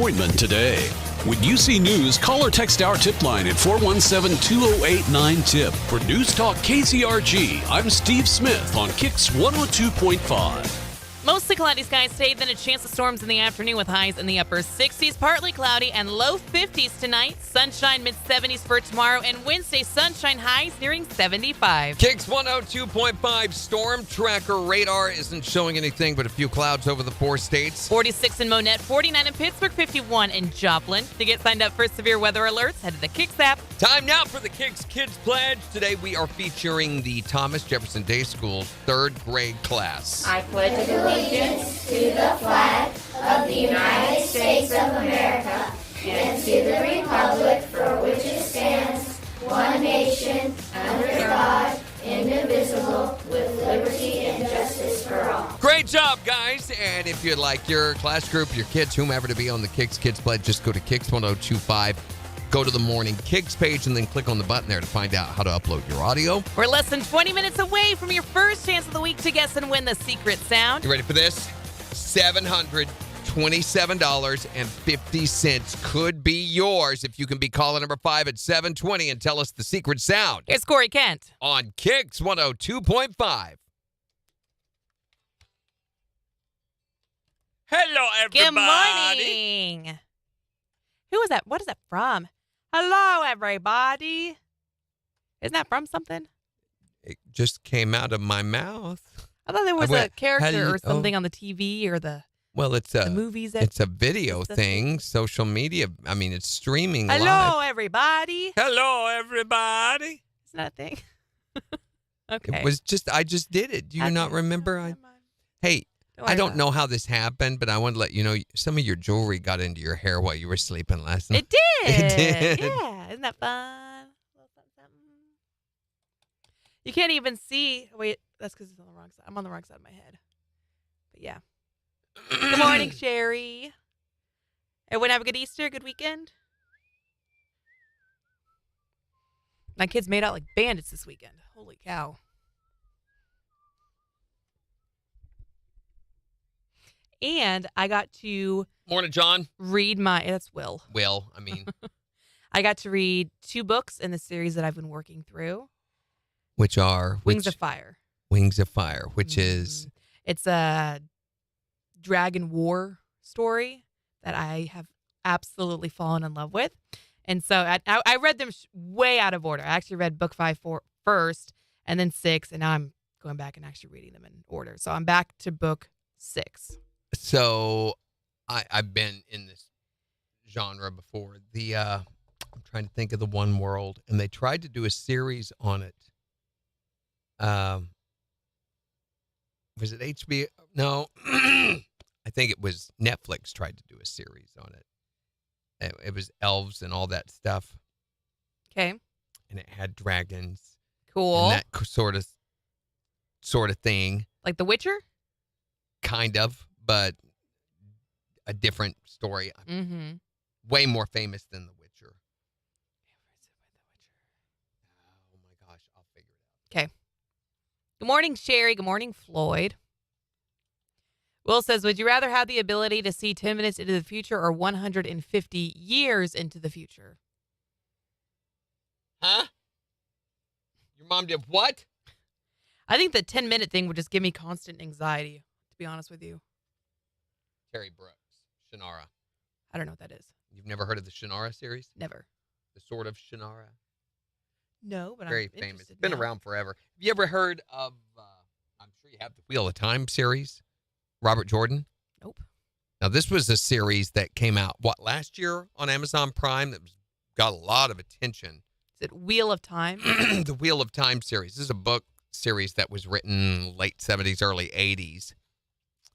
appointment today. When you see news, call or text our tip line at 417-208-9TIP. For News Talk KCRG, I'm Steve Smith on KIX 102.5. Mostly cloudy skies today, then a chance of storms in the afternoon with highs in the upper 60s, partly cloudy and low 50s tonight. Sunshine mid-70s for tomorrow, and Wednesday sunshine highs nearing 75. KIX 102.5 storm tracker radar isn't showing anything but a few clouds over the 4 states. 46 in Monette, 49 in Pittsburgh, 51 in Joplin. To get signed up for severe weather alerts, head to the KIX app. Time now for the KIX Kids Pledge. Today we are featuring the Thomas Jefferson Day School's 3rd grade class. I pledge allegiance to the flag of the United States of America and to the republic for which it stands, one nation, under God, indivisible, with liberty and justice for all. Great job, guys. And if you'd like your class group, your kids, whomever to be on the KIX Kids Pledge, just go to KIX 1025. Go to the Morning KIX page and then click on the button there to find out how to upload your audio. We're less than 20 minutes away from your first chance of the week to guess and win the secret sound. You ready for this? $727.50 could be yours if you can be caller number 5 at 720 and tell us the secret sound. Here's Corey Kent. On KIX 102.5. Hello, everybody. Good morning. Who is that? What is that from? Hello, everybody. Isn't that from something? It just came out of my mouth. I thought there was a character or something on the TV or the it's the movies. It's a video thing, social media. I mean, it's streaming live. Hello, everybody. Hello, everybody. Isn't that a thing? Okay. It was just, I just did it. Do you not remember? Hey, I don't know how this happened, but I wanted to let you know some of your jewelry got into your hair while you were sleeping last night. It did. It did. Yeah. Isn't that fun? You can't even see. Wait, that's because it's on the wrong side. I'm on the wrong side of my head. But yeah. Good morning, Sherry. Everyone have a good Easter, good weekend? My kids made out like bandits this weekend. Holy cow. And I got to Morning, John. read that's Will. I got to read 2 books in the series that I've been working through. Which are? Wings of Fire. Wings of Fire, which is? It's a dragon war story that I have absolutely fallen in love with. And so I read them way out of order. I actually read book 5 first and then 6, and now I'm going back and actually reading them in order. So I'm back to book 6. So I've been in this genre before. I'm trying to think of the One World, and they tried to do a series on it. Was it HBO? No, I think it was Netflix tried to do a series on it. It was elves and all that stuff. Okay. And it had dragons. Cool. And that sort of thing. Like The Witcher? Kind of, but a different story. Mm-hmm. Way more famous than The Witcher. Oh my gosh, I'll figure it out. Okay. Good morning, Sherry. Good morning, Floyd. Will says, would you rather have the ability to see 10 minutes into the future or 150 years into the future? Huh? Your mom did what? I think the 10-minute thing would just give me constant anxiety, to be honest with you. Terry Brooks, Shannara. I don't know what that is. You've never heard of the Shannara series? Never. The Sword of Shannara? No, but Very I'm famous. interested It's been now. around forever. Have you ever heard of, I'm sure you have, the Wheel of Time series? Robert Jordan? Nope. Now, this was a series that came out, last year on Amazon Prime that got a lot of attention. Is it Wheel of Time? The Wheel of Time series. This is a book series that was written late 70s, early 80s.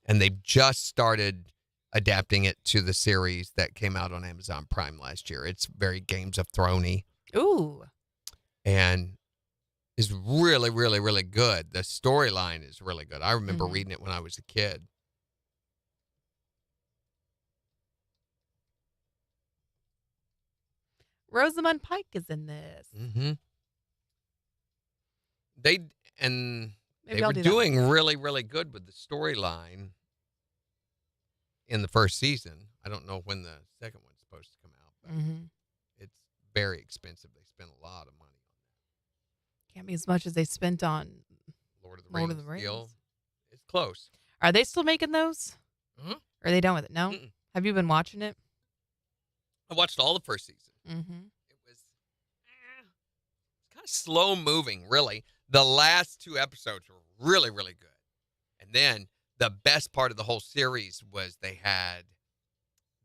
And they've just started adapting it to the series that came out on Amazon Prime last year. It's very Games of Thrones-y. Ooh. And is really, really, really good. The storyline is really good. I remember reading it when I was a kid. Rosamund Pike is in this. Mm-hmm. They Maybe were I'll do that doing one. really, really good with the storyline. in the first season. I don't know when the second one's supposed to come out, but it's very expensive. They spend a lot of money on Can't be as much as they spent on Lord of the Lord Rings. of the Rings. Deal. It's close. Are they still making those? Mhm. Are they done with it? No? Mm-mm. Have you been watching it? I watched all the first season. It was kind of slow moving, really. The last 2 episodes were really, really good. And then the best part of the whole series was they had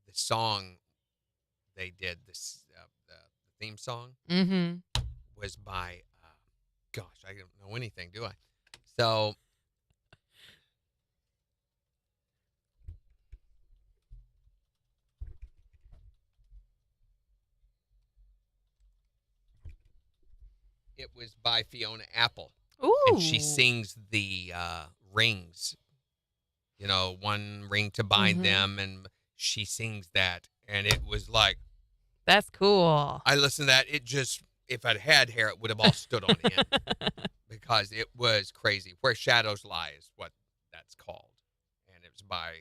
the song they did, this the theme song was by, gosh, I don't know anything, do I? So it was by Fiona Apple. Ooh. And she sings the rings, one ring to bind them, and she sings that, and it was like, That's cool. I listened to that, it just, if I'd had hair, it would have all stood on end, because it was crazy. Where Shadows Lie is what that's called, and it was by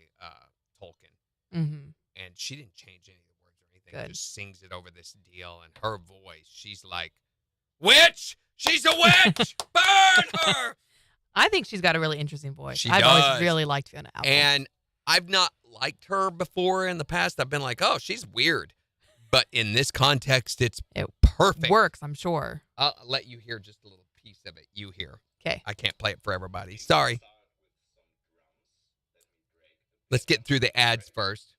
Tolkien, and she didn't change any of the words or anything, Good. just sings it over this deal, and her voice, she's like, witch! She's a witch! Burn her! I think she's got a really interesting voice. She I've does. always really liked Fiona Apple. And I've not liked her before in the past. I've been like, oh, she's weird. But in this context, it's perfect. Works, I'm sure. I'll let you hear just a little piece of it. You hear. Okay. I can't play it for everybody. Sorry. Let's get through the ads first.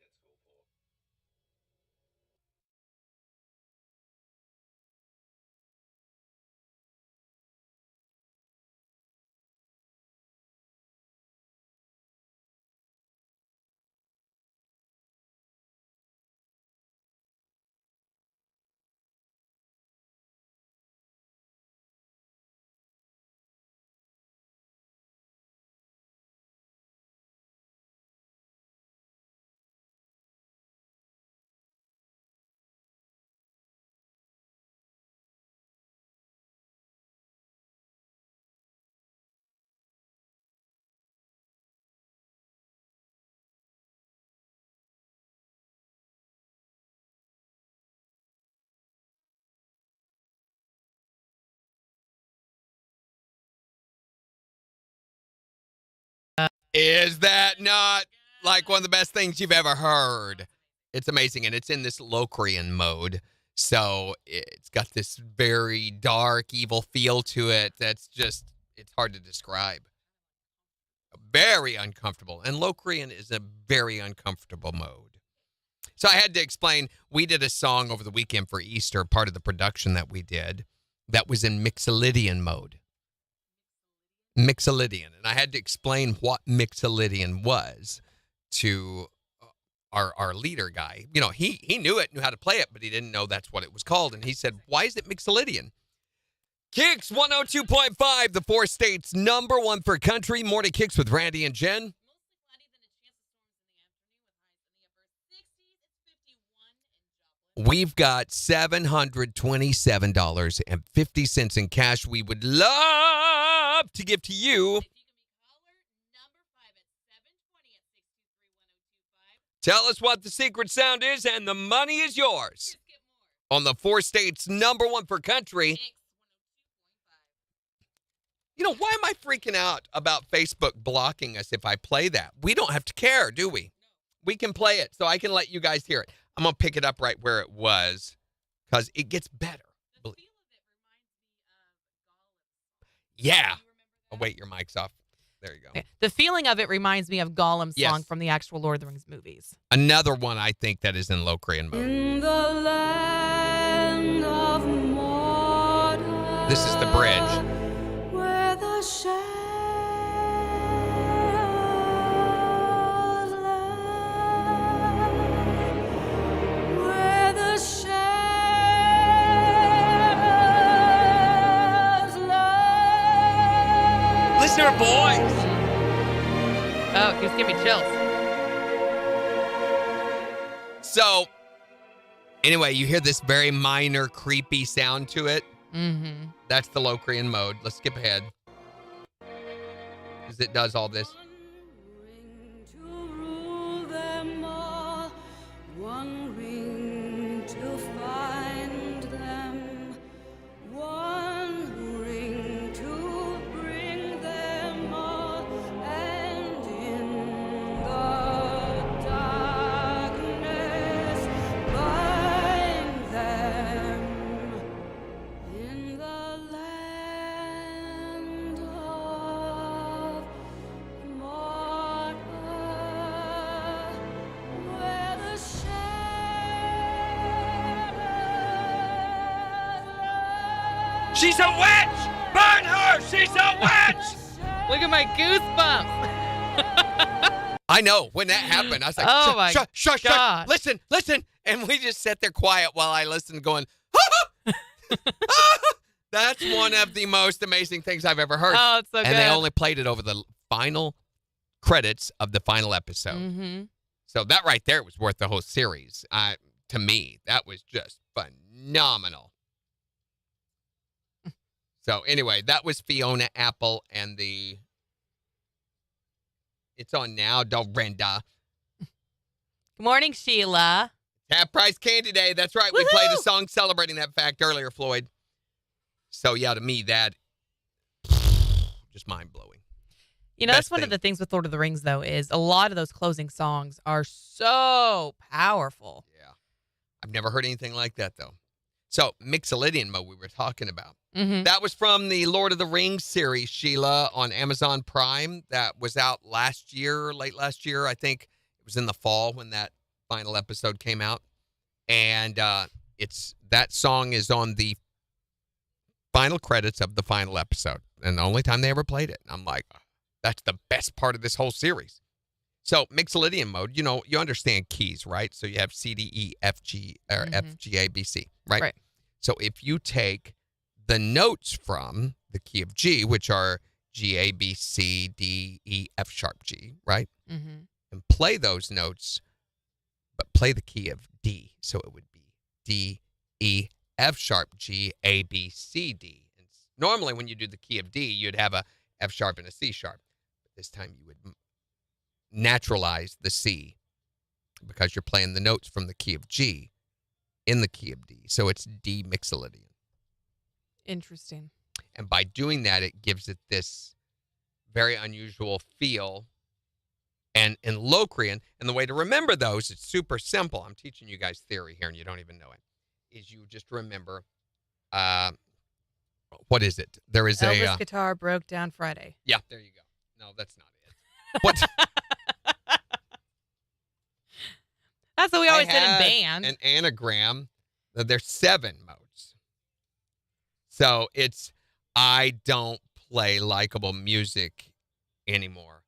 Is that not like one of the best things you've ever heard? It's amazing. And it's in this Locrian mode. So it's got this very dark, evil feel to it. That's just, it's hard to describe. Very uncomfortable. And Locrian is a very uncomfortable mode. So I had to explain, we did a song over the weekend for Easter, part of the production that we did, that was in Mixolydian mode. Mixolydian. And I had to explain what Mixolydian was to our leader guy. He knew it, knew how to play it, but he didn't know that's what it was called. And he said, why is it Mixolydian? KIX 102.5, the 4 states #1 for country. More to KIX with Randy and Jen. We've got $727.50 in cash we would love to give to you. Tell us what the secret sound is, and the money is yours. On the 4 states #1 for country. Why am I freaking out about Facebook blocking us if I play that? We don't have to care, do we? We can play it, so I can let you guys hear it. I'm going to pick it up right where it was, because it gets better. Yeah. Oh, wait, your mic's off. There you go. Okay. The feeling of it reminds me of Gollum's Yes. song from the actual Lord of the Rings movies. Another one I think that is in Locrian mode. In the land of Mordor, This is the bridge. where the shadows lie, where the shadows lie. Listen to her voice. Oh, just give me chills. So, anyway, you hear this very minor, creepy sound to it. Mm-hmm. That's the Locrian mode. Let's skip ahead. Because it does all this. To rule them ring to find them, one ring to bring them all, and in the darkness bind them in the land of Morta, where the shadows She's a witch! Burn her! She's a witch! Look at my goosebumps. I know. When that happened, I was like, Oh my shush, God. listen. And we just sat there quiet while I listened going, that's one of the most amazing things I've ever heard. Oh, it's so and good. they only played it over the final credits of the final episode. Mm-hmm. So that right there was worth the whole series. To me, that was just phenomenal. So anyway, that was Fiona Apple and it's on now, Dorinda. Good morning, Sheila. Half Price Candy Day. That's right. We played a song celebrating that fact earlier, Floyd. So yeah, to me, that just mind-blowing. You know, Best that's one of thing. the things with Lord of the Rings, though, is a lot of those closing songs are so powerful. Yeah. I've never heard anything like that, though. So, Mixolydian mode we were talking about. Mm-hmm. That was from the Lord of the Rings series, Sheila, on Amazon Prime. That was out last year, late last year. I think it was in the fall when that final episode came out. And that song is on the final credits of the final episode. And the only time they ever played it. I'm like, that's the best part of this whole series. So, Mixolydian mode, you know, you understand keys, right? So you have C, D, E, F, G, or F, G, A, B, C, right? Right. So if you take the notes from the key of G, which are G, A, B, C, D, E, F sharp, G, right? Mm-hmm. And play those notes, but play the key of D. So it would be D, E, F sharp, G, A, B, C, D. And normally when you do the key of D, you'd have a F sharp and a C sharp. But this time you would naturalize the C because you're playing the notes from the key of G in the key of D. So it's D Mixolydian. Interesting. And by doing that, it gives it this very unusual feel. And in Locrian, and the way to remember those, it's super simple. I'm teaching you guys theory here, and you don't even know it. Is you just remember, what is it? There is Elvis guitar broke down Friday. yeah, there you go. No, that's not it. What? That's what we always I did in had band. An anagram. There's 7 modes. So it's I don't play likable music anymore.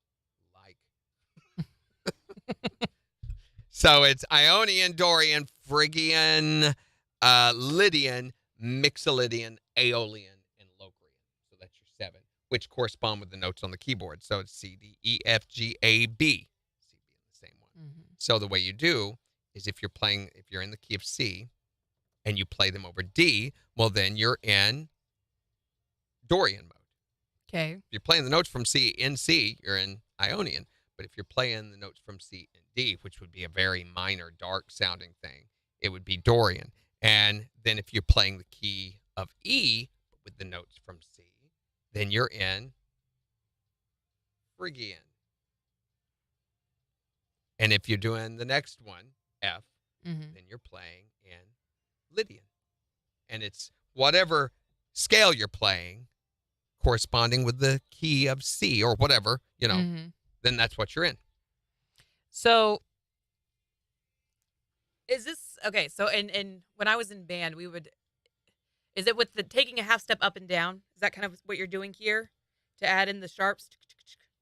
So it's Ionian, Dorian, Phrygian, Lydian, Mixolydian, Aeolian, and Locrian. So that's your 7, which correspond with the notes on the keyboard. So it's C, D, E, F, G, A, B. C being the same one. Mm-hmm. So the way you do is if you're in the key of C and you play them over D, well, then you're in Dorian mode. Okay. If you're playing the notes from C in C, you're in Ionian. But if you're playing the notes from C and D, which would be a very minor, dark sounding thing, it would be Dorian. And then if you're playing the key of E with the notes from C, then you're in Phrygian. And if you're doing the next one, F, Mm-hmm. then you're playing in Lydian. And it's whatever scale you're playing corresponding with the key of C or whatever, Mm-hmm. then that's what you're in. So is this okay? So and when I was in band, is it with the taking a half step up and down? Is that kind of what you're doing here to add in the sharps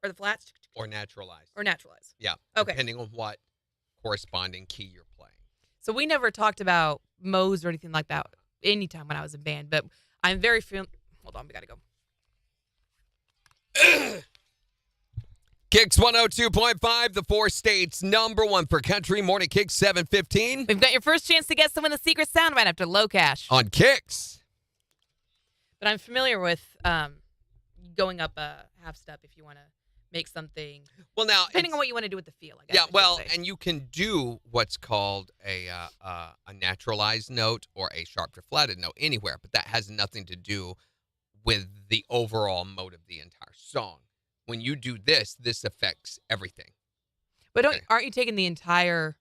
or the flats Or naturalize. or naturalize? Yeah. Okay. Depending on what corresponding key you're playing. So we never talked about modes or anything like that anytime when I was in band, but I'm very hold on, we gotta go. KIX 102.5, the 4 states #1 for country. Morning KIX 7:15 We've got your first chance to guess someone the secret sound right after low cash. on KIX. But I'm familiar with going up a half step if you want to make something, Well, now depending on what you want to do with the feel, I guess. yeah, I should well, say. and you can do what's called a naturalized note or a sharp to flatted note anywhere, but that has nothing to do with the overall mode of the entire song. When you do this, this affects everything. But okay. aren't you taking the entire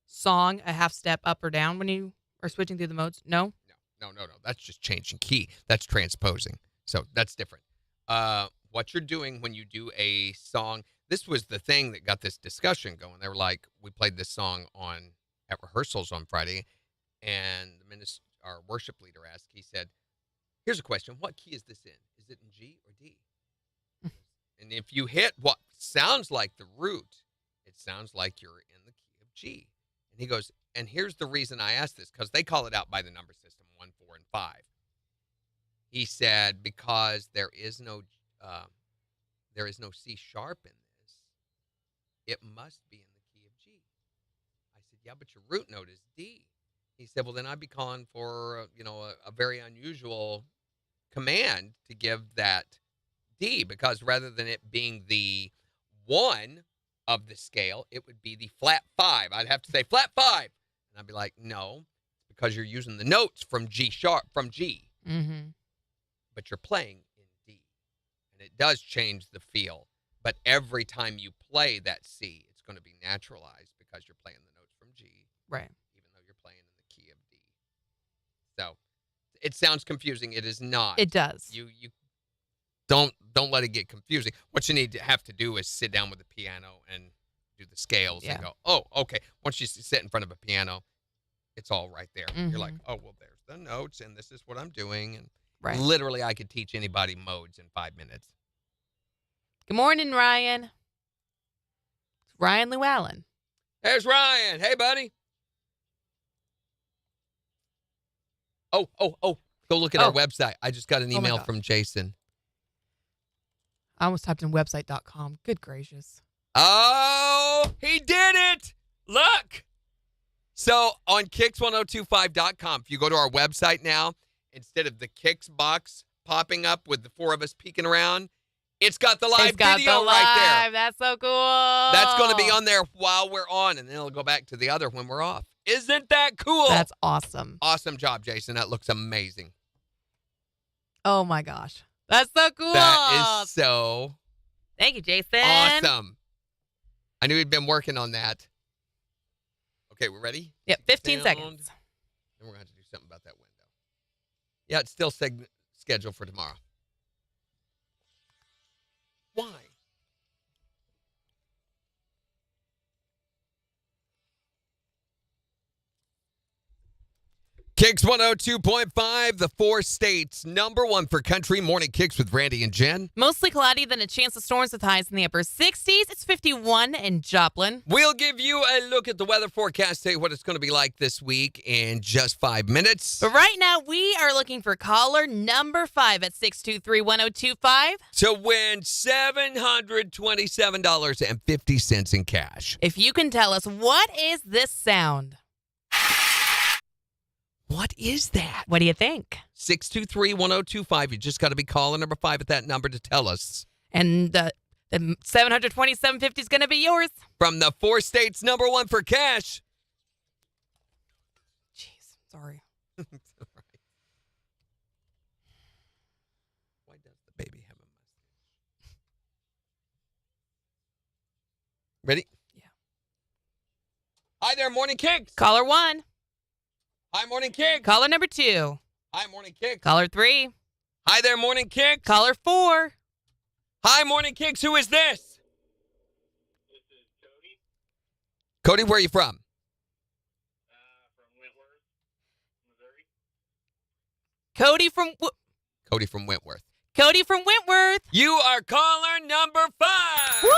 song a half step up or down when you are switching through the modes? No? No. That's just changing key. That's transposing. So that's different. What you're doing when you do a song, this was the thing that got this discussion going. They were like, we played this song at rehearsals on Friday, and our worship leader asked, he said, here's a question. What key is this in? Is it in G or D? And if you hit what sounds like the root, it sounds like you're in the key of G. And he goes, and here's the reason I asked this, because they call it out by the number system, 1, 4, and 5. He said, because there is no C sharp in this, it must be in the key of G. I said, yeah, but your root note is D. He said, well, then I'd be calling for, a very unusual command to give that D, because rather than it being the 1 of the scale, it would be the flat 5. I'd have to say flat 5. And I'd be like, no, because you're using the notes from G sharp, from G. Mm-hmm. But you're playing in D. And it does change the feel. But every time you play that C, it's going to be naturalized because you're playing the notes from G. Right. Even though you're playing in the key of D. So it sounds confusing. It is not. It does. You don't let it get confusing. What you need to have to do is sit down with the piano and do the scales and go, oh, okay. Once you sit in front of a piano, it's all right there. Mm-hmm. You're like, oh, well, there's the notes, and this is what I'm doing. And Right. literally, I could teach anybody modes in 5 minutes. Good morning, Ryan. It's Ryan Llewellyn. There's Ryan. Hey, buddy. Oh. Go look at our website. I just got an email from Jason. I almost typed in website.com. Good gracious. Oh, he did it. Look. So on KIX1025.com, if you go to our website now, instead of the KIX box popping up with the 4 of us peeking around, it's got the live video right there. That's so cool. That's going to be on there while we're on, and then it'll go back to the other when we're off. Isn't that cool? That's awesome. Awesome job, Jason. That looks amazing. Oh, my gosh. That's so cool. That is so Thank you, Jason. awesome. I knew he'd been working on that. Okay, we're ready? Yep, 15 Sound. seconds. And we're going to have to do something about that window. Yeah, it's still scheduled for tomorrow. Why? KIX 102.5, the 4 states, number 1 for country. Morning Kicks with Randy and Jen. Mostly cloudy, then a chance of storms with highs in the upper 60s. It's 51 in Joplin. We'll give you a look at the weather forecast, tell you what it's going to be like this week in just 5 minutes. But right now, we are looking for caller number 5 at 623-1025. To win $727.50 in cash. If you can tell us, what is this sound? What is that? What do you think? 623-1025. You just got to be calling number 5 at that number to tell us. And the $727.50 is going to be yours. From the 4 states, number 1 for cash. Jeez, sorry. It's all right. Why does the baby have a mustache? Ready? Yeah. Hi there, Morning Kicks. Caller 1. Hi, Morning Kicks. Caller number 2. Hi, Morning Kicks. Caller 3. Hi there, Morning Kicks. Caller 4. Hi, Morning Kicks. Who is this? This is Cody. Cody, where are you from? From Wentworth, Missouri. Cody from Cody from Wentworth. Cody from Wentworth. You are caller number 5. Woo!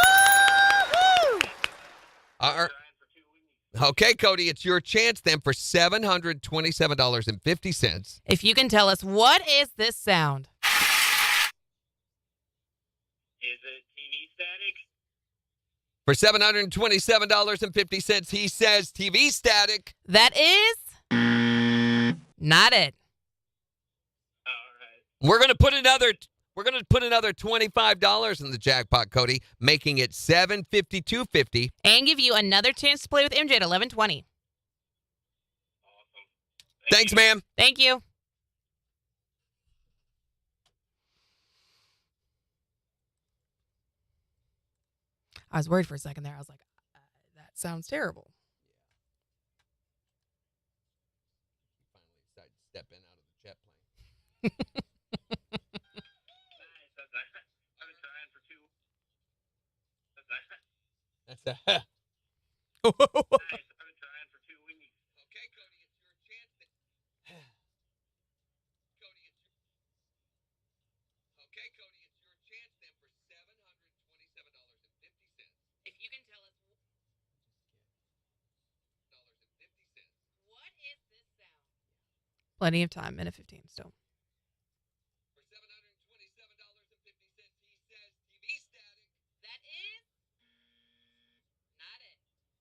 Okay, Cody, it's your chance then for $727.50. If you can tell us, what is this sound? Is it TV static? For $727.50, he says TV static. That is not it. All right. We're going to put another We're going to put another $25 in the jackpot, Cody, making it $752.50. And give you another chance to play with MJ at 11:20. Awesome. Thanks, ma'am. Thank you. I was worried for a second there. I was like, that sounds terrible. Finally decided to step in out of the jet plane. Nice. I've been trying for two. That's a Nice. I've been trying for 2 weeks. Okay, Cody, it's your chance. Cody, it's your chance then for $727.50. If you can tell us what is this sound? Plenty of time, minute 15 still. For $727.50, he says TV static. That is not it. All right. We're gonna put another 25.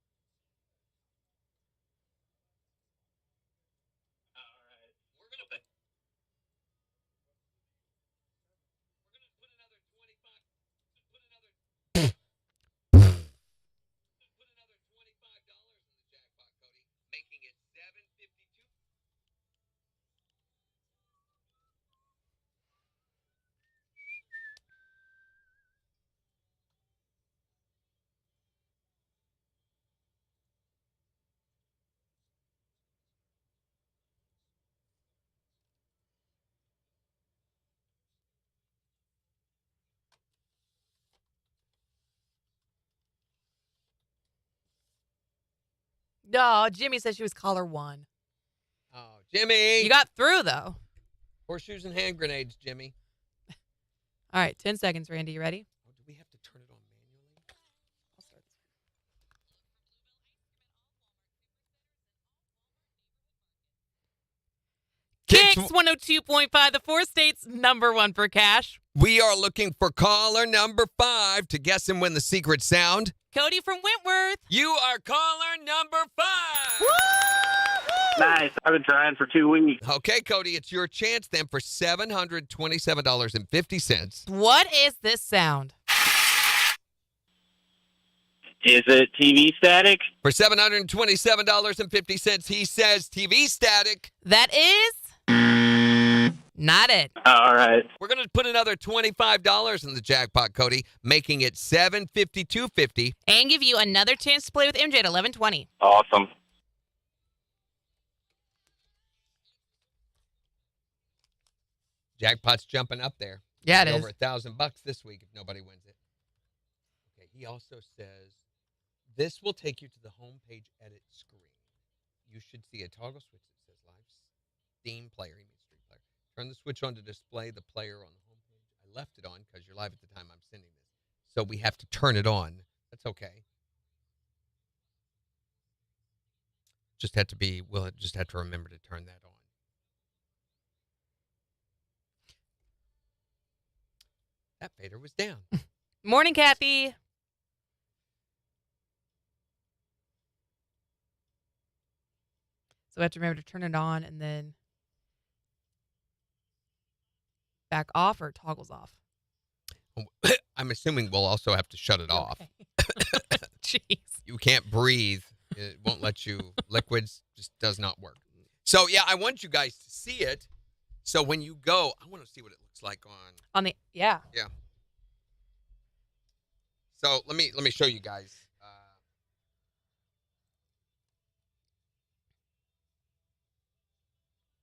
Put another $25 in the jackpot, Cody, making it $752. No, Jimmy said she was caller 1. Oh, Jimmy. You got through, though. Horseshoes and hand grenades, Jimmy. All right, 10 seconds, Randy. You ready? Oh, do we have to turn it on manually? I'll start this. KIX 102.5, the 4 states #1 for cash. We are looking for caller number 5 to guess and win the secret sound. Cody from Wentworth. You are caller number 5. Nice. I've been trying for 2 weeks. Okay, Cody, it's your chance then for $727.50. What is this sound? Is it TV static? For $727.50, he says TV static. That is not it. All right. We're going to put another $25 in the jackpot, Cody, making it $752.50. And give you another chance to play with MJ at 11:20. Awesome. Jackpot's jumping up there. Yeah, it It's is. over $1,000 this week if nobody wins it. Okay, he also says this will take you to the homepage edit screen. You should see a toggle switch that says live Steam player. He means stream player. Turn the switch on to display the player on the homepage. I left it on because you're live at the time I'm sending this. So we have to turn it on. That's okay. We'll just have to remember to turn that on. That fader was down. Morning, Kathy. So we have to remember to turn it on and then back off or toggles off. I'm assuming we'll also have to shut it off. Okay. Jeez. You can't breathe. It won't let you. Liquids just does not work. So, yeah, I want you guys to see it. So when you go, I want to see what it looks like on. Yeah. Yeah. So let me show you guys.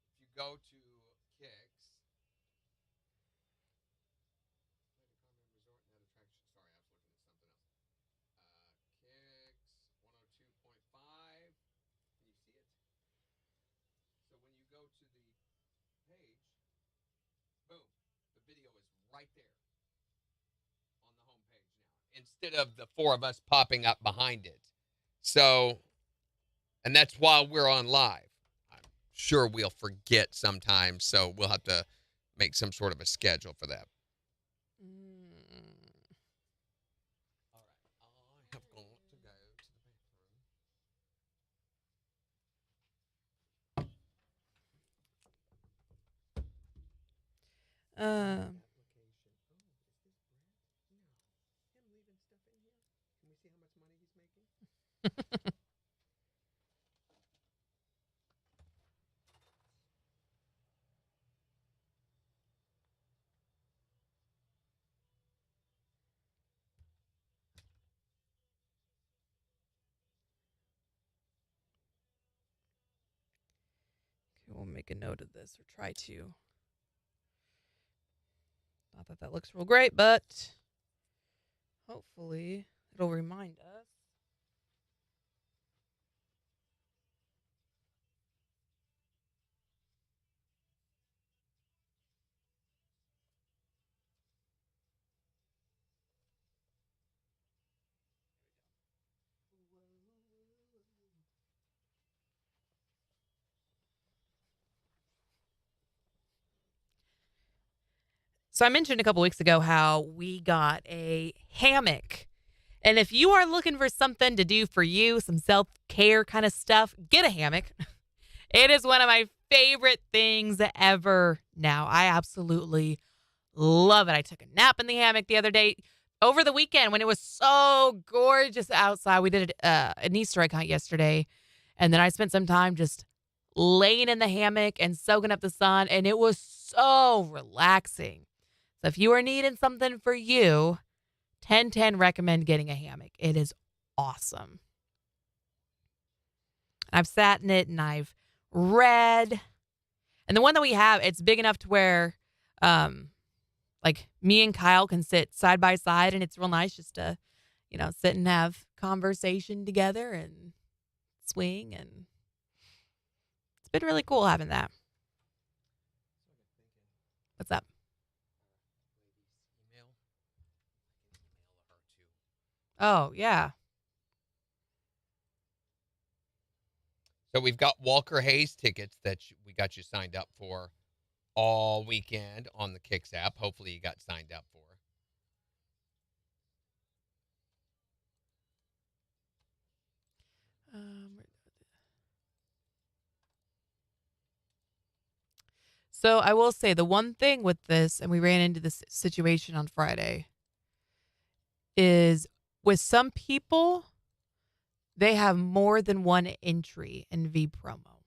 If you go to KIX, KIX 102.5. Can you see it? So when you go to the page, boom, the video is right there on the homepage now, instead of the 4 of us popping up behind it. So, and that's while we're on live. I'm sure we'll forget sometimes, so we'll have to make some sort of a schedule for that. All right, I have got to go to the bathroom. We'll make a note of this or try to. Not that that looks real great, but hopefully it'll remind us. So I mentioned a couple weeks ago how we got a hammock. And if you are looking for something to do for you, some self-care kind of stuff, get a hammock. It is one of my favorite things ever now. I absolutely love it. I took a nap in the hammock the other day. Over the weekend when it was so gorgeous outside, we did an Easter egg hunt yesterday. And then I spent some time just laying in the hammock and soaking up the sun. And it was so relaxing. So if you are needing something for you, 1010 recommend getting a hammock. It is awesome. I've sat in it and I've read. And the one that we have, it's big enough to where like me and Kyle can sit side by side, and it's real nice just to, sit and have conversation together and swing, and it's been really cool having that. What's up? Oh, yeah. So we've got Walker Hayes tickets that we got you signed up for all weekend on the KIX app. Hopefully you got signed up for. So I will say the one thing with this, and we ran into this situation on Friday, is with some people, they have more than one entry in V promo.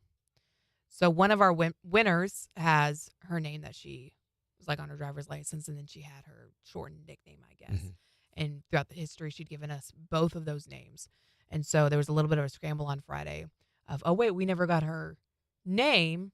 So one of our winners has her name that she was like on her driver's license, and then she had her shortened nickname, I guess. Mm-hmm. And throughout the history, she'd given us both of those names. And so there was a little bit of a scramble on Friday of, oh, wait, we never got her name.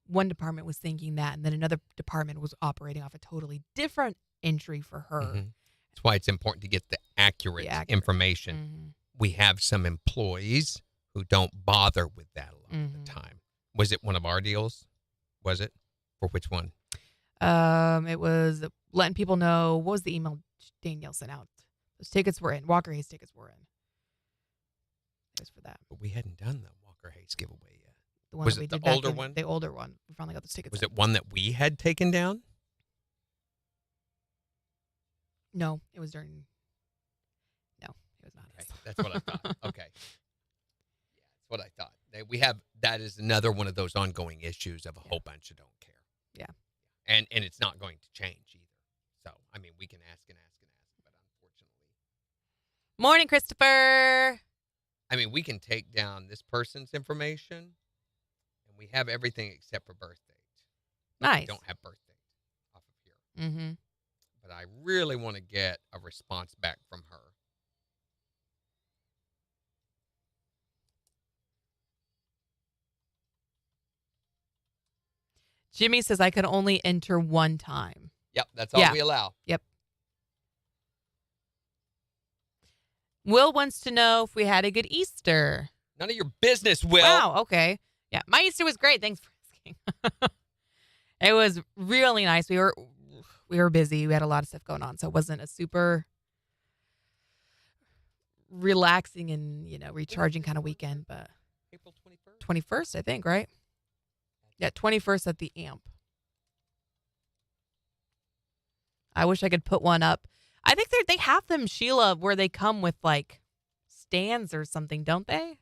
One department was thinking that, and then another department was operating off a totally different entry for her. Mm-hmm. That's why it's important to get the accurate information. Mm-hmm. We have some employees who don't bother with that a lot of the time. Was it one of our deals? Was it? For which one? It was letting people know. What was the email Danielle sent out? Those tickets were in. Walker Hayes tickets were in. It was for that. But we hadn't done the Walker Hayes giveaway yet. The one Was that we it the did back older in- one? The older one. We finally got those tickets. Was in. it one that we had taken down? No, it was during. No, it was not Okay, us. that's what I thought. Okay. Yeah, that's what I thought. We have, that is another one of those ongoing issues of a whole bunch of don't care. Yeah. And it's not going to change either. So, I mean, we can ask and ask and ask, but unfortunately. Morning, Christopher. I mean, we can take down this person's information, and we have everything except for birth date. Nice. We don't have birth date off of here. Mm-hmm. But I really want to get a response back from her. Jimmy says I can only enter one time. Yep, that's all we allow. Yep. Will wants to know if we had a good Easter. None of your business, Will. Wow, okay. Yeah, my Easter was great. Thanks for asking. It was really nice. We were busy. We had a lot of stuff going on, so it wasn't a super relaxing and, recharging kind of weekend, but April 21st? 21st, I think, right? Yeah, 21st at the AMP. I wish I could put one up. I think they have them, Sheila, where they come with like stands or something, don't they?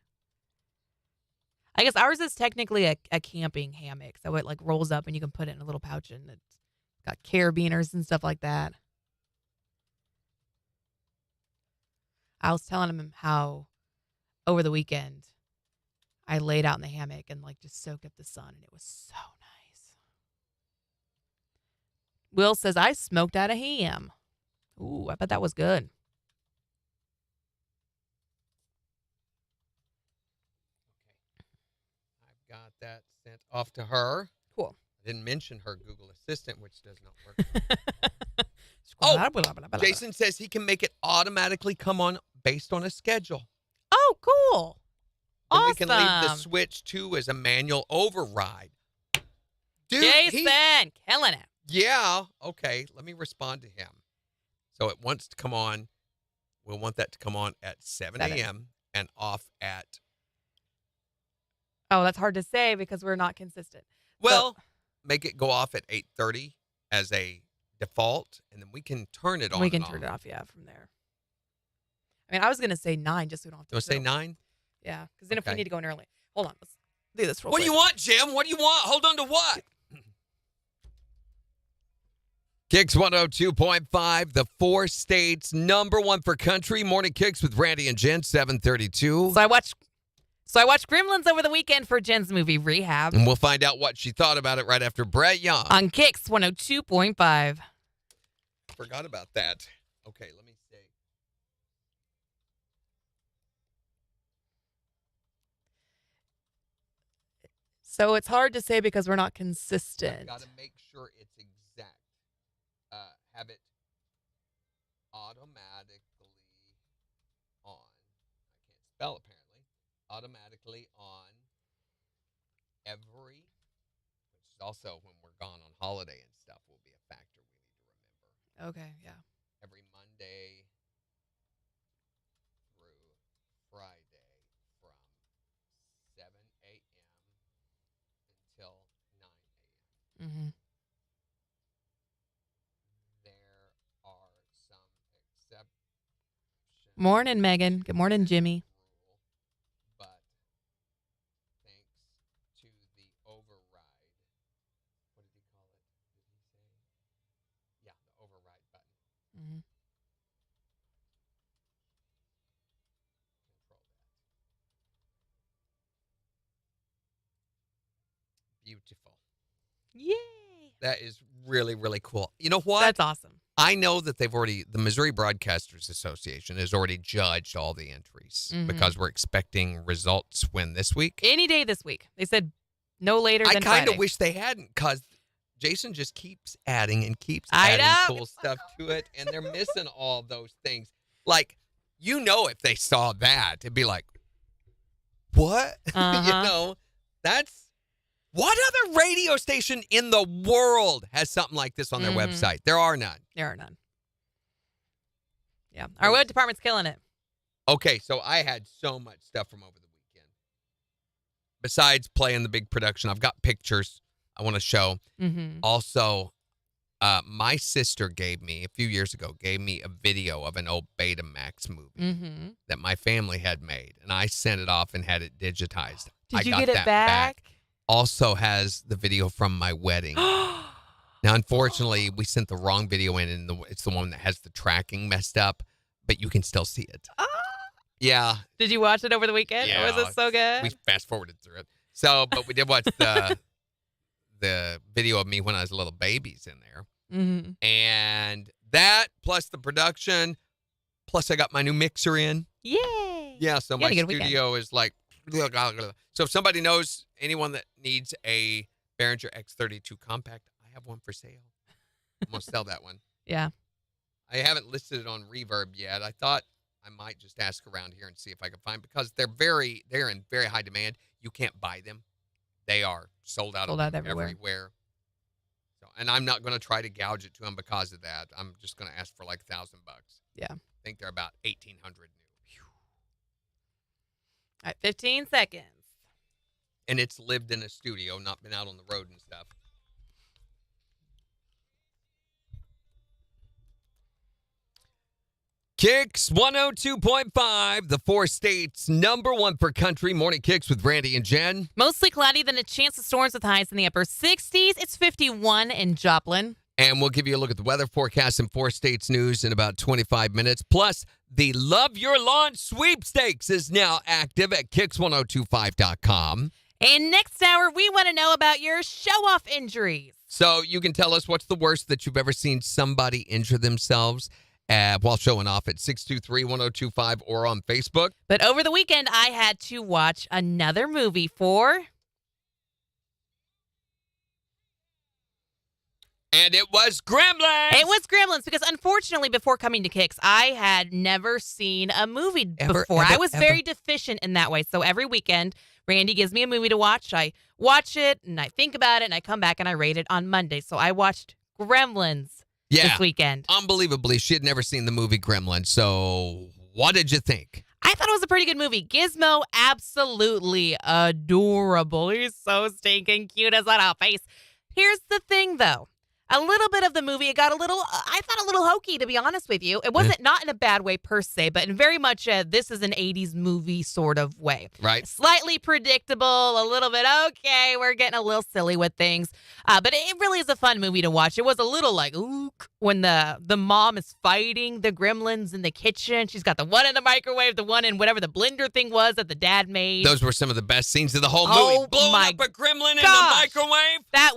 I guess ours is technically a camping hammock, so it like rolls up and you can put it in a little pouch, and it's got carabiners and stuff like that. I was telling him how over the weekend I laid out in the hammock and like just soaked up the sun, and it was so nice. Will says I smoked out a ham. Ooh, I bet that was good. I've got that sent off to her. Cool. I didn't mention her Google Assistant, which does not work. Oh, Jason says he can make it automatically come on based on a schedule. Oh, cool. And Awesome. we can leave the switch too as a manual override. Dude, Jason, killing it. yeah. Okay, let me respond to him. So it wants to come on. We'll want that to come on at 7 a.m. and off at. Oh, that's hard to say because we're not consistent. Well, make it go off at 8:30 as a default, and then we can turn it on. We can turn it off, yeah, from there. I mean, I was going to say 9 just so we don't have to. You want to say 9? Yeah, because then if we Okay. need to go in early. Hold on. Let's do this real What quick. do you want, Jim? What do you want? Hold on to what? Kicks 102.5, the 4 states, #1 for country. Morning Kicks with Randy and Jen, 732. So I watched Gremlins over the weekend for Jen's movie Rehab And we'll find out what she thought about it right after Brett Young. on Kicks 102.5. Forgot about that. Okay, let me see. So it's hard to say because we're not I've consistent. got to make sure it's exact. Have it automatically on. I can't spell apparently. Automatically on every, which is also when we're gone on holiday and stuff, will be a factor we need to remember. Okay, yeah. Every Monday through Friday from 7 a.m. until 9 a.m. Mm-hmm. There are some exceptions. Morning, Megan. Good morning, Jimmy. Rule, but thanks to the override, what did he call it? Did he say? Yeah, the override button. Mm-hmm. Control that. Beautiful. Yay. That is really, really cool. You know what? That's awesome. I know that the Missouri Broadcasters Association has already judged all the entries because we're expecting results when this week. Any day this week. They said no later I than kind Friday. of wish they hadn't because Jason just keeps adding and keeps I adding know. cool stuff to it, and they're missing all those things. Like, if they saw that, it'd be like, what? Uh-huh. That's what other radio station in the world has something like this on their website? There are none. There are none. Yeah. Our web department's killing it. Okay, so I had so much stuff from over the weekend. Besides playing the big production, I've got pictures I want to show. Mm-hmm. Also, my sister a few years ago, gave me a video of an old Betamax movie Mm-hmm. that my family had made, and I sent it off and had it digitized. Did I you got get it that back? Also has the video from my wedding. Now, unfortunately, we sent the wrong video in, and it's the one that has the tracking messed up, but you can still see it. Yeah. Did you watch it over the weekend? Yeah, Was it so good? We fast forwarded through it. So, but we did watch the video of me when I was a little babies in there. Mm-hmm. And that, plus the production, plus I got my new mixer in. Yay. Yeah, so You my had a good weekend. studio is like... So if somebody knows anyone that needs a Behringer X32 compact, I have one for sale. I'm going to sell that one. Yeah. I haven't listed it on Reverb yet. I thought I might just ask around here and see if I can find, because they're in very high demand. You can't buy them. They are sold out everywhere. So, and I'm not going to try to gouge it to them because of that. I'm just going to ask for like $1,000. Yeah. I think they're about 1,800 new. All right, 15 seconds. And it's lived in a studio, not been out on the road and stuff. Kicks 102.5, the 4 states, #1 for country. Morning Kicks with Randy and Jen. Mostly cloudy, then a chance of storms with highs in the upper 60s. It's 51 in Joplin. And we'll give you a look at the weather forecast and 4 states news in about 25 minutes. Plus, The Love Your Lawn sweepstakes is now active at KIX1025.com. And next hour, we want to know about your show-off injuries. So you can tell us what's the worst that you've ever seen somebody injure themselves while showing off at 623-1025 or on Facebook. But over the weekend, I had to watch another movie for... And it was Gremlins. It was Gremlins, because unfortunately, before coming to KIX, I had never seen a movie before. I was very deficient in that way. So every weekend, Randy gives me a movie to watch. I watch it, and I think about it, and I come back and I rate it on Monday. So I watched Gremlins this weekend. Unbelievably, she had never seen the movie Gremlins. So what did you think? I thought it was a pretty good movie. Gizmo, absolutely adorable. He's so stinking cute as that face. Here's the thing, though. A little bit of the movie, it got a little, I thought a little hokey, to be honest with you. It wasn't not in a bad way per se, but in very much this is an 80s movie sort of way. Right. Slightly predictable, a little bit, okay, we're getting a little silly with things. But it really is a fun movie to watch. It was a little like, ooh, when the mom is fighting the gremlins in the kitchen. She's got the one in the microwave, the one in whatever the blender thing was that the dad made. Those were some of the best scenes of the whole Oh, movie. Blowing my up a gremlin in the gosh. microwave. That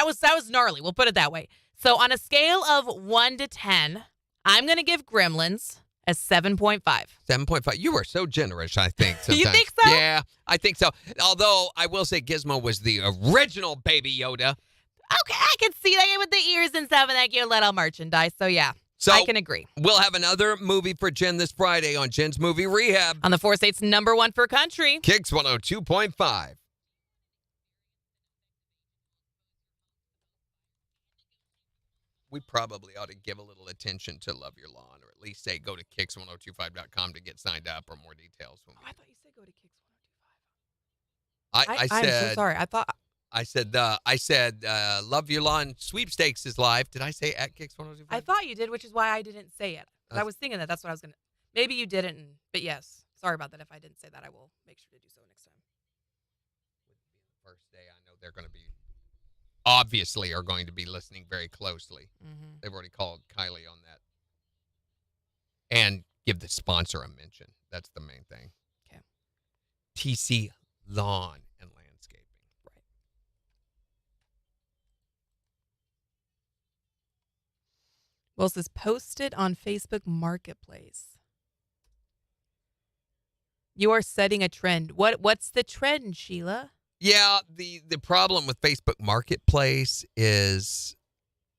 was gnarly. We'll put it that way. So on a scale of 1 to 10, I'm going to give Gremlins a 7.5. 7.5. You are so generous, I think. You Sometimes. think so? Yeah, I think so. Although I will say Gizmo was the original Baby Yoda. Okay, I can see that with the ears and stuff and that cute little merchandise. So yeah, So I can agree. We'll have another movie for Jen this Friday on Jen's Movie Rehab. On the 4 states, number 1 for country. KIX 102.5. We probably ought to give a little attention to Love Your Lawn, or at least say go to KIX1025.com to get signed up or more details. Oh, I thought you said go to KIX 105. I said, I'm so sorry. I said, Love Your Lawn sweepstakes is live. Did I say at KIX1025? I thought you did, which is why I didn't say it. 'Cause I was thinking that's what I was going to. Maybe you didn't, but yes. Sorry about that. If I didn't say that, I will make sure to do so next time. First day, I know they're going to be, obviously, are going to be listening very closely. Mm-hmm. They've already called Kylie on that. And give the sponsor a mention. That's the main thing. Okay. TC Lawn and Landscaping. Right. Well, it says posted on Facebook Marketplace. You are setting a trend. What's the trend, Sheila? Yeah, the problem with Facebook Marketplace is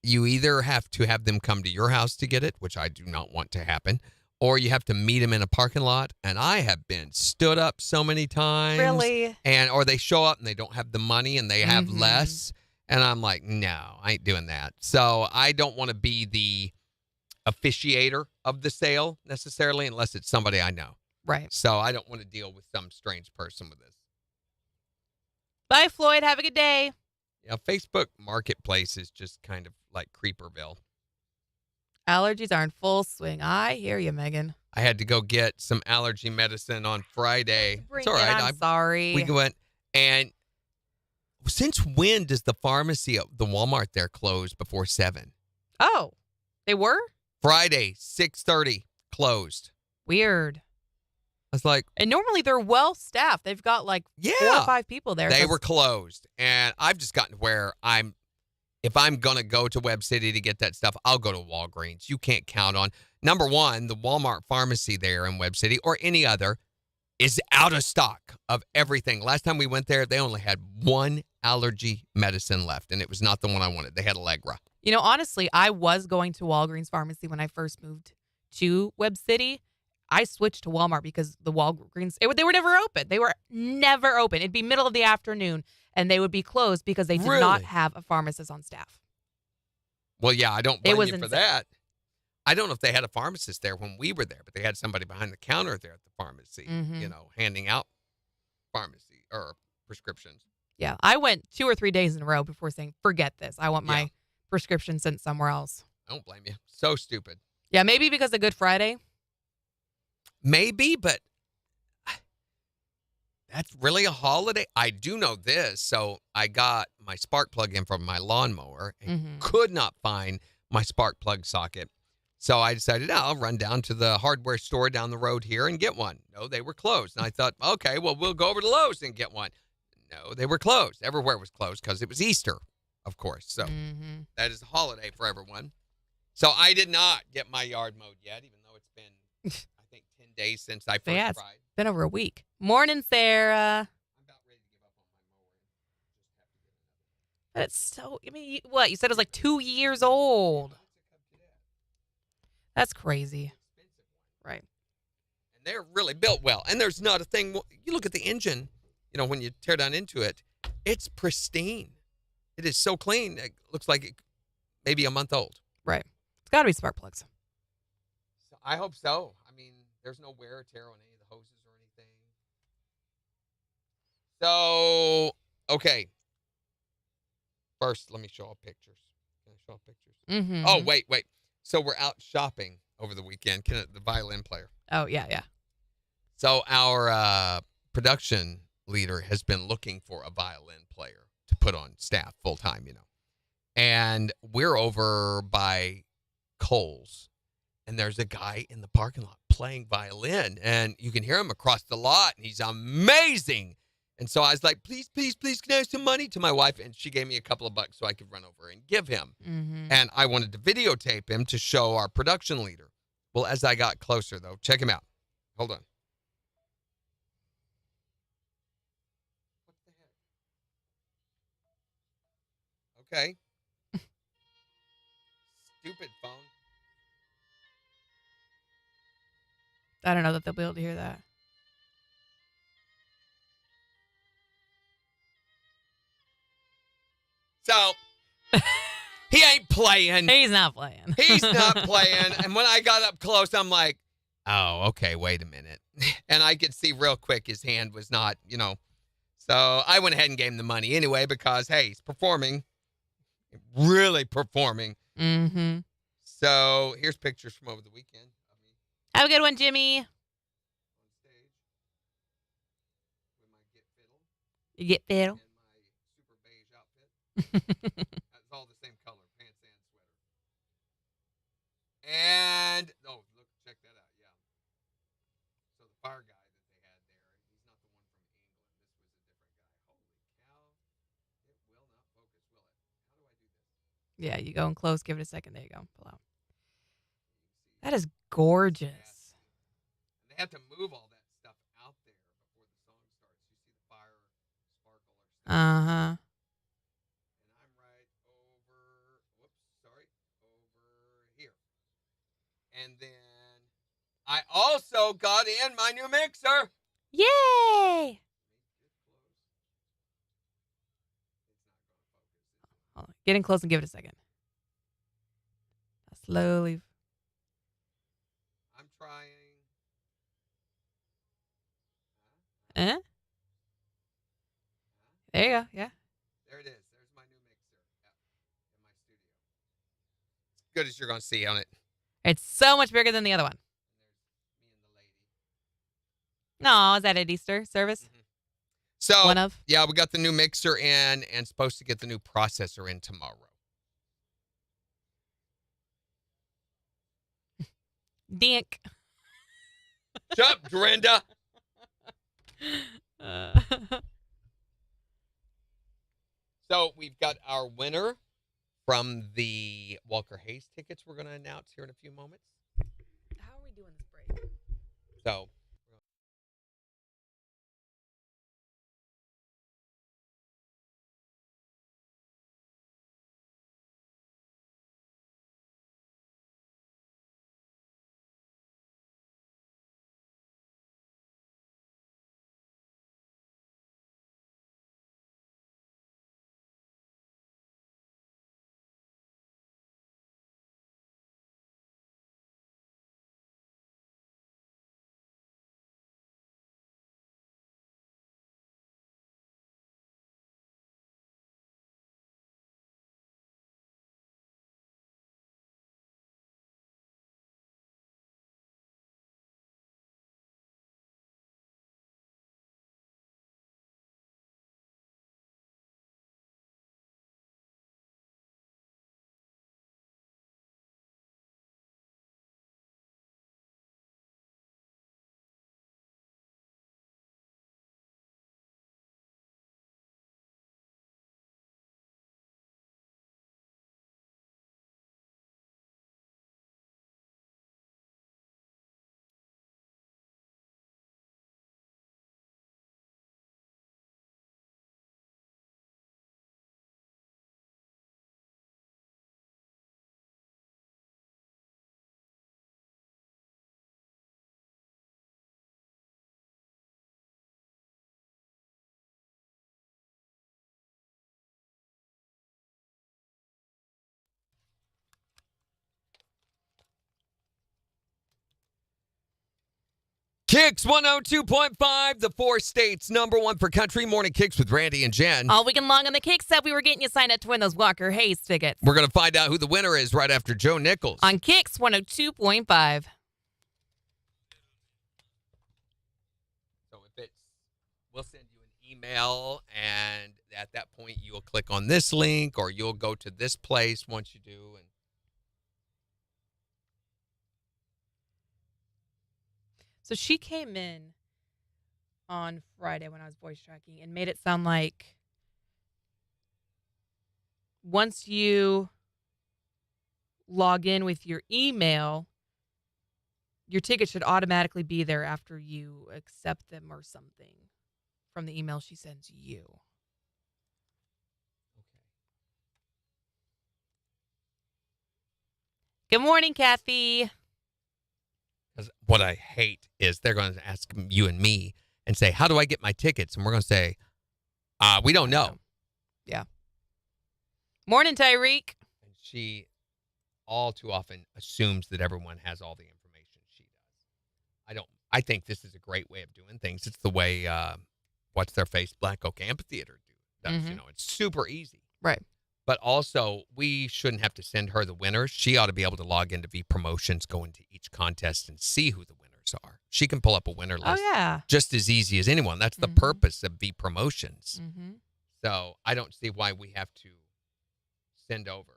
you either have to have them come to your house to get it, which I do not want to happen, or you have to meet them in a parking lot. And I have been stood up so many times. Really? Or they show up and they don't have the money and they have less. And I'm like, no, I ain't doing that. So I don't want to be the officiator of the sale necessarily unless it's somebody I know. Right. So I don't want to deal with some strange person with this. Bye, Floyd. Have a good day. Yeah, Facebook Marketplace is just kind of like Creeperville. Allergies are in full swing. I hear you, Megan. I had to go get some allergy medicine on Friday. Bring It's all right. I'm sorry. We went, and since when does the pharmacy, the Walmart there, close before 7? Oh, they were? Friday, 6:30, closed. Weird. I was like, And normally they're well staffed. They've got like 4 or 5 people there. They were closed. And I've just gotten to where if I'm going to go to Web City to get that stuff, I'll go to Walgreens. You can't count on, number one, the Walmart pharmacy there in Web City or any other is out of stock of everything. Last time we went there, they only had one allergy medicine left, and it was not the one I wanted. They had Allegra. You know, honestly, I was going to Walgreens pharmacy when I first moved to Web City. I switched to Walmart because the Walgreens, they were never open. They were never open. It'd be middle of the afternoon, and they would be closed because they did not have a pharmacist on staff. Well, yeah, I don't blame you for insane. that. I don't know if they had a pharmacist there when we were there, but they had somebody behind the counter there at the pharmacy, handing out pharmacy or prescriptions. Yeah, I went 2 or 3 days in a row before saying, forget this. I want my prescription sent somewhere else. I don't blame you. So stupid. Yeah, maybe because of Good Friday. Maybe, but that's really a holiday. I do know this. So I got my spark plug in from my lawnmower and could not find my spark plug socket. So I decided, I'll run down to the hardware store down the road here and get one. No, they were closed. And I thought, okay, well, we'll go over to Lowe's and get one. No, they were closed. Everywhere was closed because it was Easter, of course. So that is a holiday for everyone. So I did not get my yard mowed yet, even though it's been, I think, 10 days since I first Yeah, tried. it's been over a week. Morning, Sarah. I'm about ready to give up on my mower. Just have to get another. But it's so, I mean, what? You said it was like 2 years old. That's crazy. Right. And they're really built well. And there's not a thing. You look at the engine, when you tear down into it, it's pristine. It is so clean. It looks like it maybe a month old. Right. It's got to be spark plugs. So I hope so. I mean, there's no wear or tear on any of the hoses or anything. So, okay. First, let me show all pictures. Can I show all pictures? Mm-hmm. Oh, wait. So we're out shopping over the weekend. The violin player. Oh, yeah. So our production leader has been looking for a violin player to put on staff full time, And we're over by Kohl's, and there's a guy in the parking lot playing violin, and you can hear him across the lot, and he's amazing. And so I was like, please, can I have some money to my wife? And she gave me a couple of bucks so I could run over and give him. Mm-hmm. And I wanted to videotape him to show our production leader. Well, as I got closer, though, check him out. Hold on. What the heck? Okay. Stupid phone. I don't know that they'll be able to hear that. So, he ain't playing. He's not playing. He's not playing. And when I got up close, I'm like, oh, okay, wait a minute. And I could see real quick his hand was not, So I went ahead and gave him the money anyway because, hey, he's performing. Really performing. Mm-hmm. So here's pictures from over the weekend of me Have a good one, Jimmy. on stage with my Get Fiddle You get fiddle. and my super beige outfit. It's all the same color, pants and sweater. And, oh, look, check that out, yeah. So the fire guy that they had there, he's not the one from England. This was a different guy. Holy cow. It will not focus, will it? How do I do this? Yeah, you go in close. Give it a second. There you go. Pull out. That is gorgeous. And they have to move all that stuff out there before the song starts. You see the fire sparkle or something. Uh-huh. And I'm right over here. And then I also got in my new mixer. Yay! Hold on. Get in close and give it a second. Slowly. I'm trying. Eh? There you go. Yeah. There it is. There's my new mixer in my studio. As good as you're going to see on it. It's so much bigger than the other one. And there's me and the lady. No, is that at Easter service? So, One of? yeah, we got the new mixer in and supposed to get the new processor in tomorrow. Dink. Shut up, Dorinda. So we've got our winner from the Walker Hayes tickets we're going to announce here in a few moments. How are we doing this break? So KIX 102.5, the 4 states #1 for country. Morning KIX with Randy and Jen. All weekend long on the KIX app, we were getting you signed up to win those Walker Hayes tickets. We're going to find out who the winner is right after Joe Nichols. On KIX 102.5. So we'll send you an email, and at that point, you'll click on this link, or you'll go to this place once you do. And So she came in on Friday when I was voice tracking and made it sound like once you log in with your email, your ticket should automatically be there after you accept them or something from the email she sends you. Good morning, Kathy. Because what I hate is they're going to ask you and me and say, how do I get my tickets? And we're going to say, we don't know. Yeah. Morning, Tyreek. And she all too often assumes that everyone has all the information she does. I think this is a great way of doing things. It's the way, what's their face, Black Oak Amphitheater does. Mhm. You know, it's super easy. Right. But also, we shouldn't have to send her the winners. She ought to be able to log into V Promotions, go into each contest, and see who the winners are. She can pull up a winner list Oh, yeah. just as easy as anyone. That's the Mhm. purpose of V Promotions. Mm-hmm. So I don't see why we have to send over.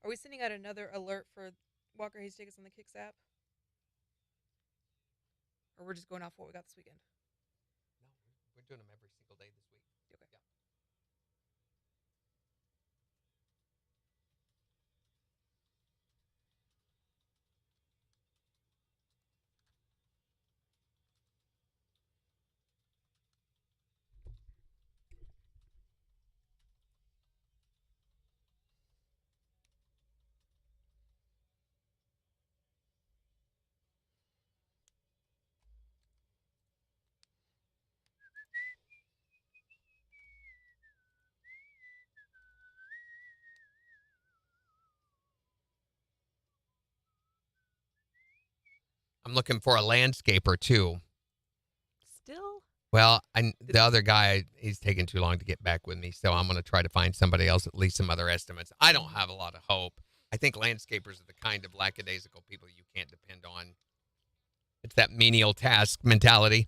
Are we sending out another alert for Walker Hayes tickets on the KIX app? Or we're just going off what we got this weekend? No, we're doing them every single day this week. Okay. Yeah. I'm looking for a landscaper, too. Still? Well, the other guy, he's taking too long to get back with me, so I'm going to try to find somebody else, at least some other estimates. I don't have a lot of hope. I think landscapers are the kind of lackadaisical people you can't depend on. It's that menial task mentality.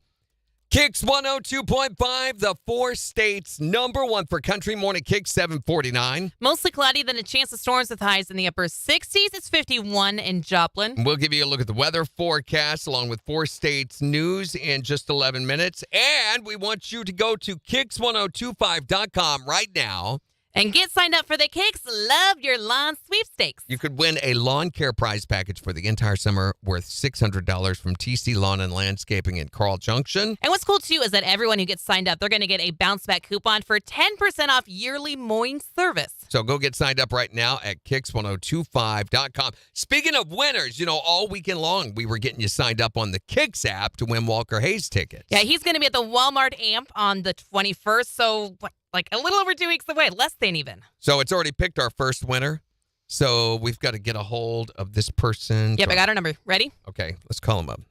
KIX 102.5, the 4 states #1 for country. Morning KIX 749. Mostly cloudy, then a chance of storms with highs in the upper 60s. It's 51 in Joplin. We'll give you a look at the weather forecast along with 4 states news in just 11 minutes. And we want you to go to KIX1025.com right now. And get signed up for the KIX Love Your Lawn Sweepstakes. You could win a lawn care prize package for the entire summer worth $600 from TC Lawn and Landscaping in Carl Junction. And what's cool, too, is that everyone who gets signed up, they're going to get a bounce back coupon for 10% off yearly mowing service. So go get signed up right now at KIX1025.com. Speaking of winners, all weekend long, we were getting you signed up on the KIX app to win Walker Hayes tickets. Yeah, he's going to be at the Walmart Amp on the 21st, so like a little over 2 weeks away, less than even. So it's already picked our first winner. So we've got to get a hold of this person. Yep, I got her number. Ready? Okay, let's call him up.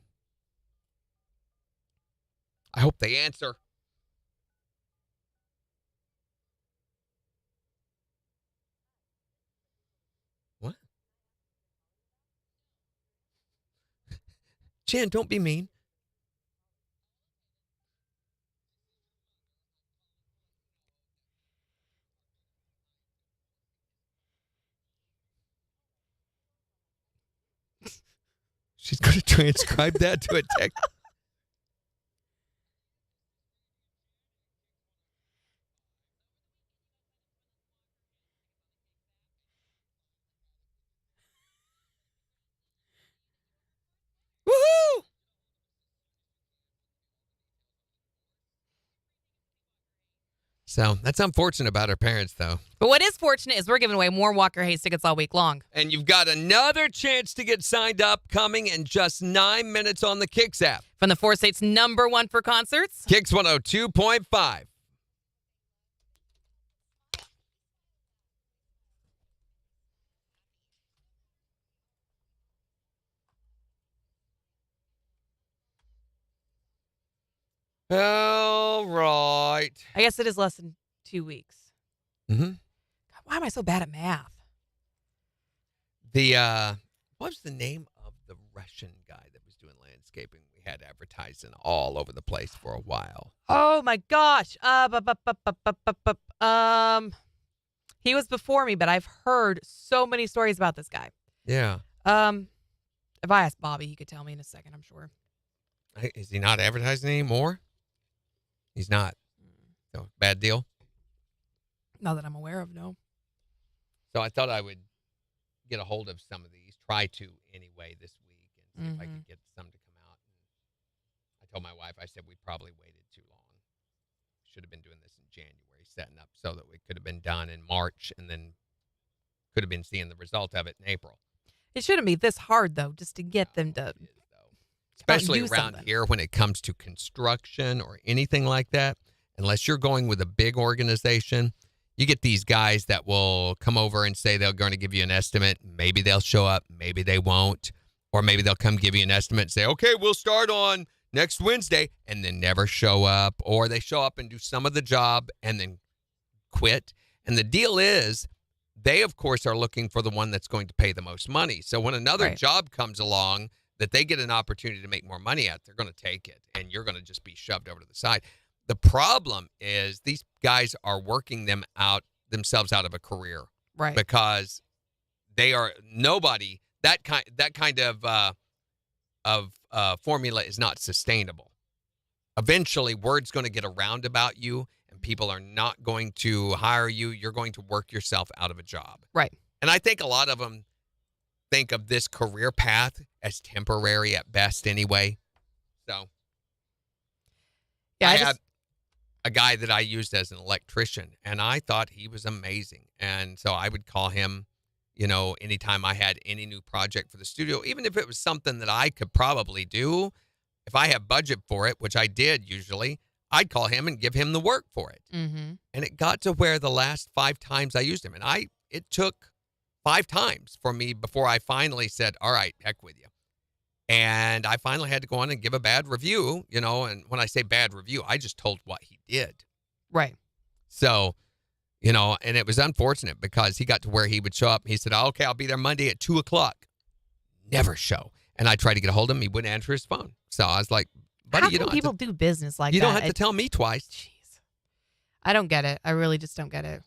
I hope they answer. What? Jan, don't be mean. She's going to transcribe that to a text. Woohoo! So that's unfortunate about our parents, though. But what is fortunate is we're giving away more Walker Hayes tickets all week long. And you've got another chance to get signed up coming in just 9 minutes on the KIX app. From the 4 states #1 for concerts. KIX 102.5. All right. I guess it is less than 2 weeks. Mm-hmm. God, why am I so bad at math? What was the name of the Russian guy that was doing landscaping? We had advertising all over the place for a while. Oh my gosh. He was before me, but I've heard so many stories about this guy. Yeah. If I asked Bobby, he could tell me in a second, I'm sure. Is he not advertising anymore? He's not. So bad deal. Not that I'm aware of, no. So I thought I would get a hold of some of these, try to anyway this week, and see if I could get some to come out. And I told my wife, I said we probably waited too long. Should have been doing this in January, setting up so that we could have been done in March, and then could have been seeing the result of it in April. It shouldn't be this hard, though, just to get them to. It is, though. Especially do around something. here when it comes to construction or anything like that. Unless you're going with a big organization, you get these guys that will come over and say they're going to give you an estimate. Maybe they'll show up. Maybe they won't. Or maybe they'll come give you an estimate and say, okay, we'll start on next Wednesday, and then never show up. Or they show up and do some of the job and then quit. And the deal is they, of course, are looking for the one that's going to pay the most money. So when another Right. job comes along that they get an opportunity to make more money at, they're going to take it, and you're going to just be shoved over to the side. The problem is these guys are working themselves out of a career Right. because they are nobody. That kind of formula is not sustainable. Eventually, word's going to get around about you, and people are not going to hire you. You're going to work yourself out of a job. Right. And I think a lot of them think of this career path as temporary at best anyway. So Yeah. I had a guy that I used as an electrician, and I thought he was amazing. And so I would call him, anytime I had any new project for the studio, even if it was something that I could probably do. If I have budget for it, which I did usually, I'd call him and give him the work for it. Mm-hmm. And it got to where the last 5 times I used him, and it took 5 times for me before I finally said, all right, heck with you. And I finally had to go on and give a bad review, and when I say bad review, I just told what he did. Right. So, and it was unfortunate because he got to where he would show up. He said, okay, I'll be there Monday at 2:00. Never show. And I tried to get a hold of him. He wouldn't answer his phone. So I was like, buddy, How you can don't people have to, do business like you that? don't have to tell me twice. Jeez. I don't get it. I really just don't get it.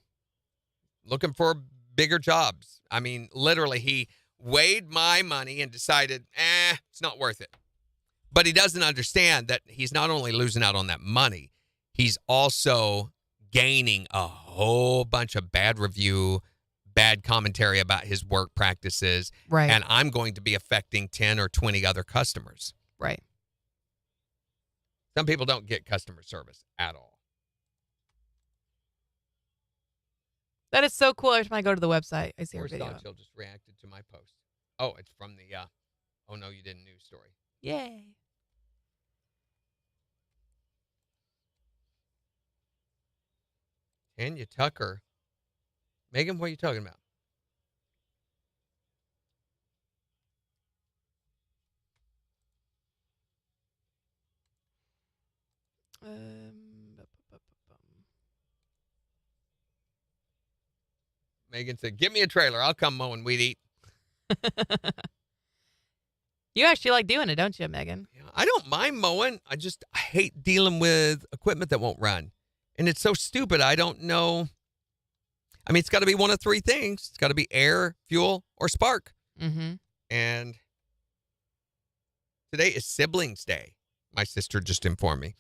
Looking for bigger jobs. I mean, literally, he weighed my money and decided, it's not worth it. But he doesn't understand that he's not only losing out on that money, he's also gaining a whole bunch of bad review, bad commentary about his work practices. Right. And I'm going to be affecting 10 or 20 other customers. Right. Some people don't get customer service at all. That is so cool. Every time I go to the website, I see Or her video. Sancho just reacted to my post. Oh, it's from the Oh No You Didn't news story. Yay. Tanya Tucker. Megan, what are you talking about? Megan said, give me a trailer. I'll come mow and weed eat. You actually like doing it, don't you, Megan? Yeah, I don't mind mowing. I hate dealing with equipment that won't run. And it's so stupid. I don't know. I mean, it's got to be one of 3 things. It's got to be air, fuel, or spark. Mm-hmm. And today is Siblings Day. My sister just informed me.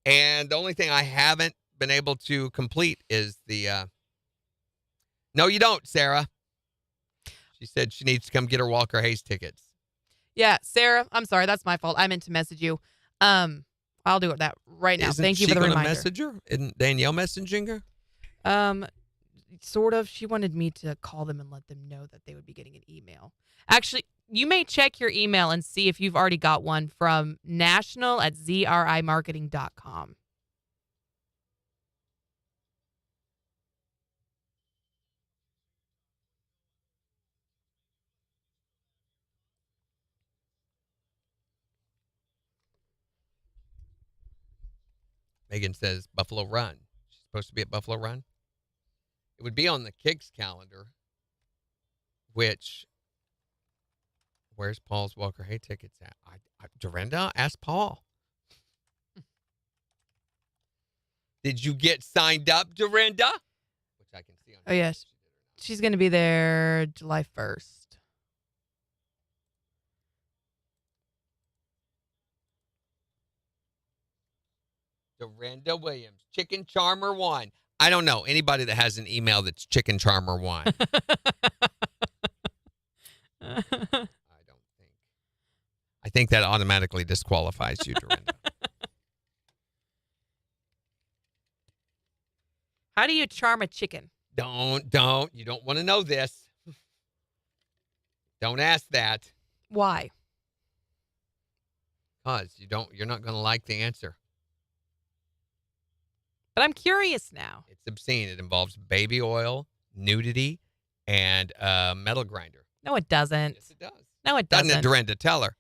And the only thing I haven't been able to complete is the... No, you don't, Sarah. She said she needs to come get her Walker Hayes tickets. Yeah, Sarah, I'm sorry. That's my fault. I meant to message you. On I'll do that right now. Isn't Thank you she for the gonna reminder. message her? Isn't Danielle messaging her? Sort of. She wanted me to call them and let them know that they would be getting an email. Actually, you may check your email and see if you've already got one from national@zrimarketing.com. Megan says Buffalo Run. She's supposed to be at Buffalo Run. It would be on the KIX calendar, which, where's Paul's Walker Hay tickets at? Dorinda, ask Paul. Did you get signed up, Dorinda? Which I can see on Oh, yes. She's going to be there July 1st. Dorinda Williams, Chicken Charmer 1. I don't know anybody that has an email that's Chicken Charmer 1. I don't think. I think that automatically disqualifies you, Dorinda. How do you charm a chicken? Don't. You don't want to know this. Don't ask that. Why? Because you're not going to like the answer. But I'm curious now. It's obscene. It involves baby oil, nudity, and a metal grinder. No, it doesn't. Yes, it does. No, it doesn't. Doesn't it, Dorinda? Tell her.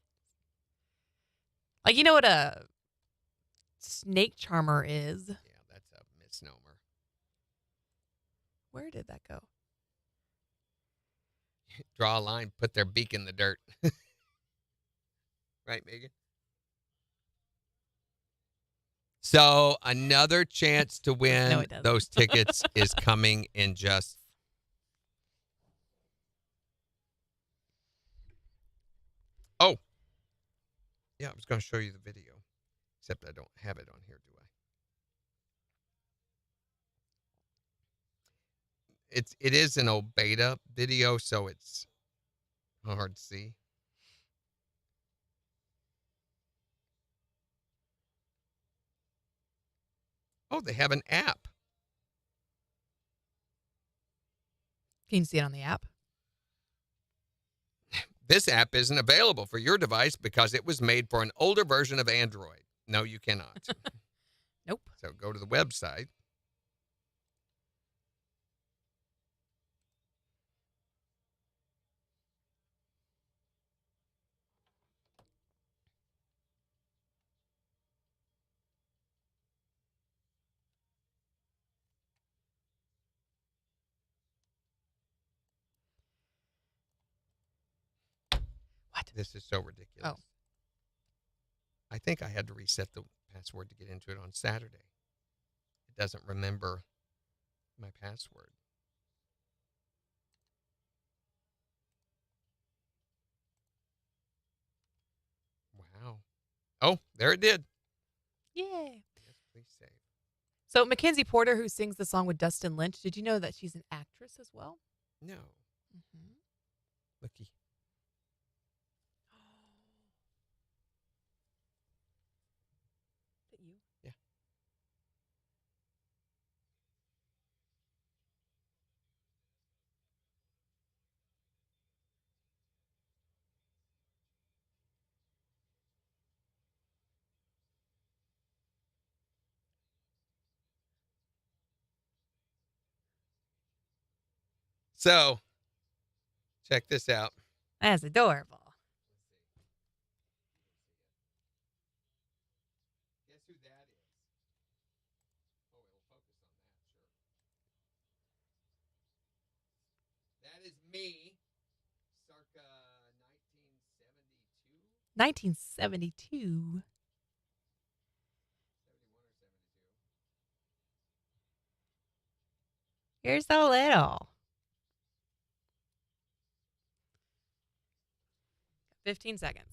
Like, you know what a snake charmer is? Yeah, that's a misnomer. Where did that go? Draw a line, put their beak in the dirt. Right, Megan? So another chance to win No, it doesn't. those tickets is coming in just... Oh. Yeah, I was going to show you the video. Except I don't have it on here, do I? It is an old beta video, so it's hard to see. Oh, they have an app. Can you see it on the app? This app isn't available for your device because it was made for an older version of Android. No, you cannot. Nope. So go to the website. What? This is so ridiculous. Oh. I think I had to reset the password to get into it on Saturday. It doesn't remember my password. Wow. Oh, there it did. Yay. Yes, please save. So Mackenzie Porter, who sings the song with Dustin Lynch, did you know that she's an actress as well? No. Mm-hmm. Looky. Is it you? Yeah. So, check this out. That's adorable. Guess who that is? Oh, it'll focus on that, sure. That is me, circa 1972. 1972. 71 or 72. You're so little. 15 seconds.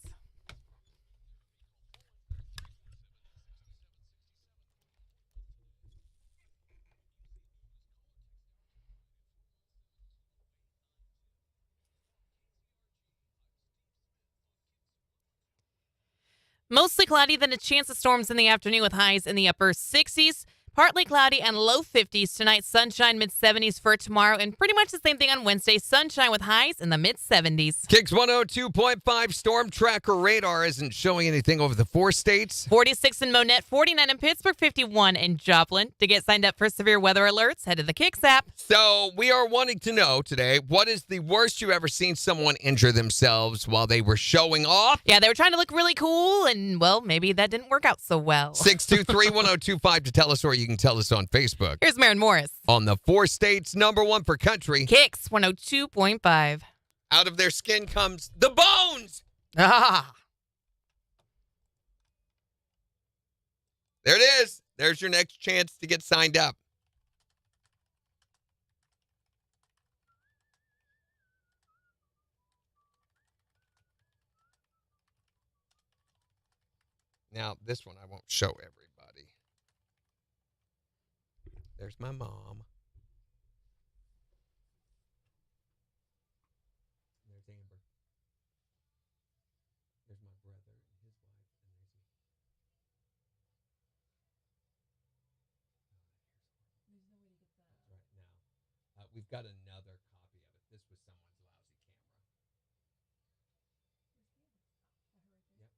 Mostly cloudy, then a chance of storms in the afternoon with highs in the upper 60s. Partly cloudy and low 50s tonight. Sunshine mid 70s for tomorrow. And pretty much the same thing on Wednesday. Sunshine with highs in the mid 70s. KIX 102.5 storm tracker radar isn't showing anything over the 4 states. 46 in Monette, 49 in Pittsburgh, 51 in Joplin. To get signed up for severe weather alerts, head to the KIX app. So we are wanting to know today, what is the worst you ever seen someone injure themselves while they were showing off? Yeah, they were trying to look really cool, and, well, maybe that didn't work out so well. 623-1025 to tell us, or you can tell us on Facebook. Here's Maren Morris. On the 4 states, #1 for country. KIX 102.5. Out of their skin comes the bones. Ah. There it is. There's your next chance to get signed up. Now, this one I won't show everybody. There's my mom. There's Amber. There's my brother and his wife. And there's me. That's right now. We've got another copy of it. This was someone's lousy camera. Yep.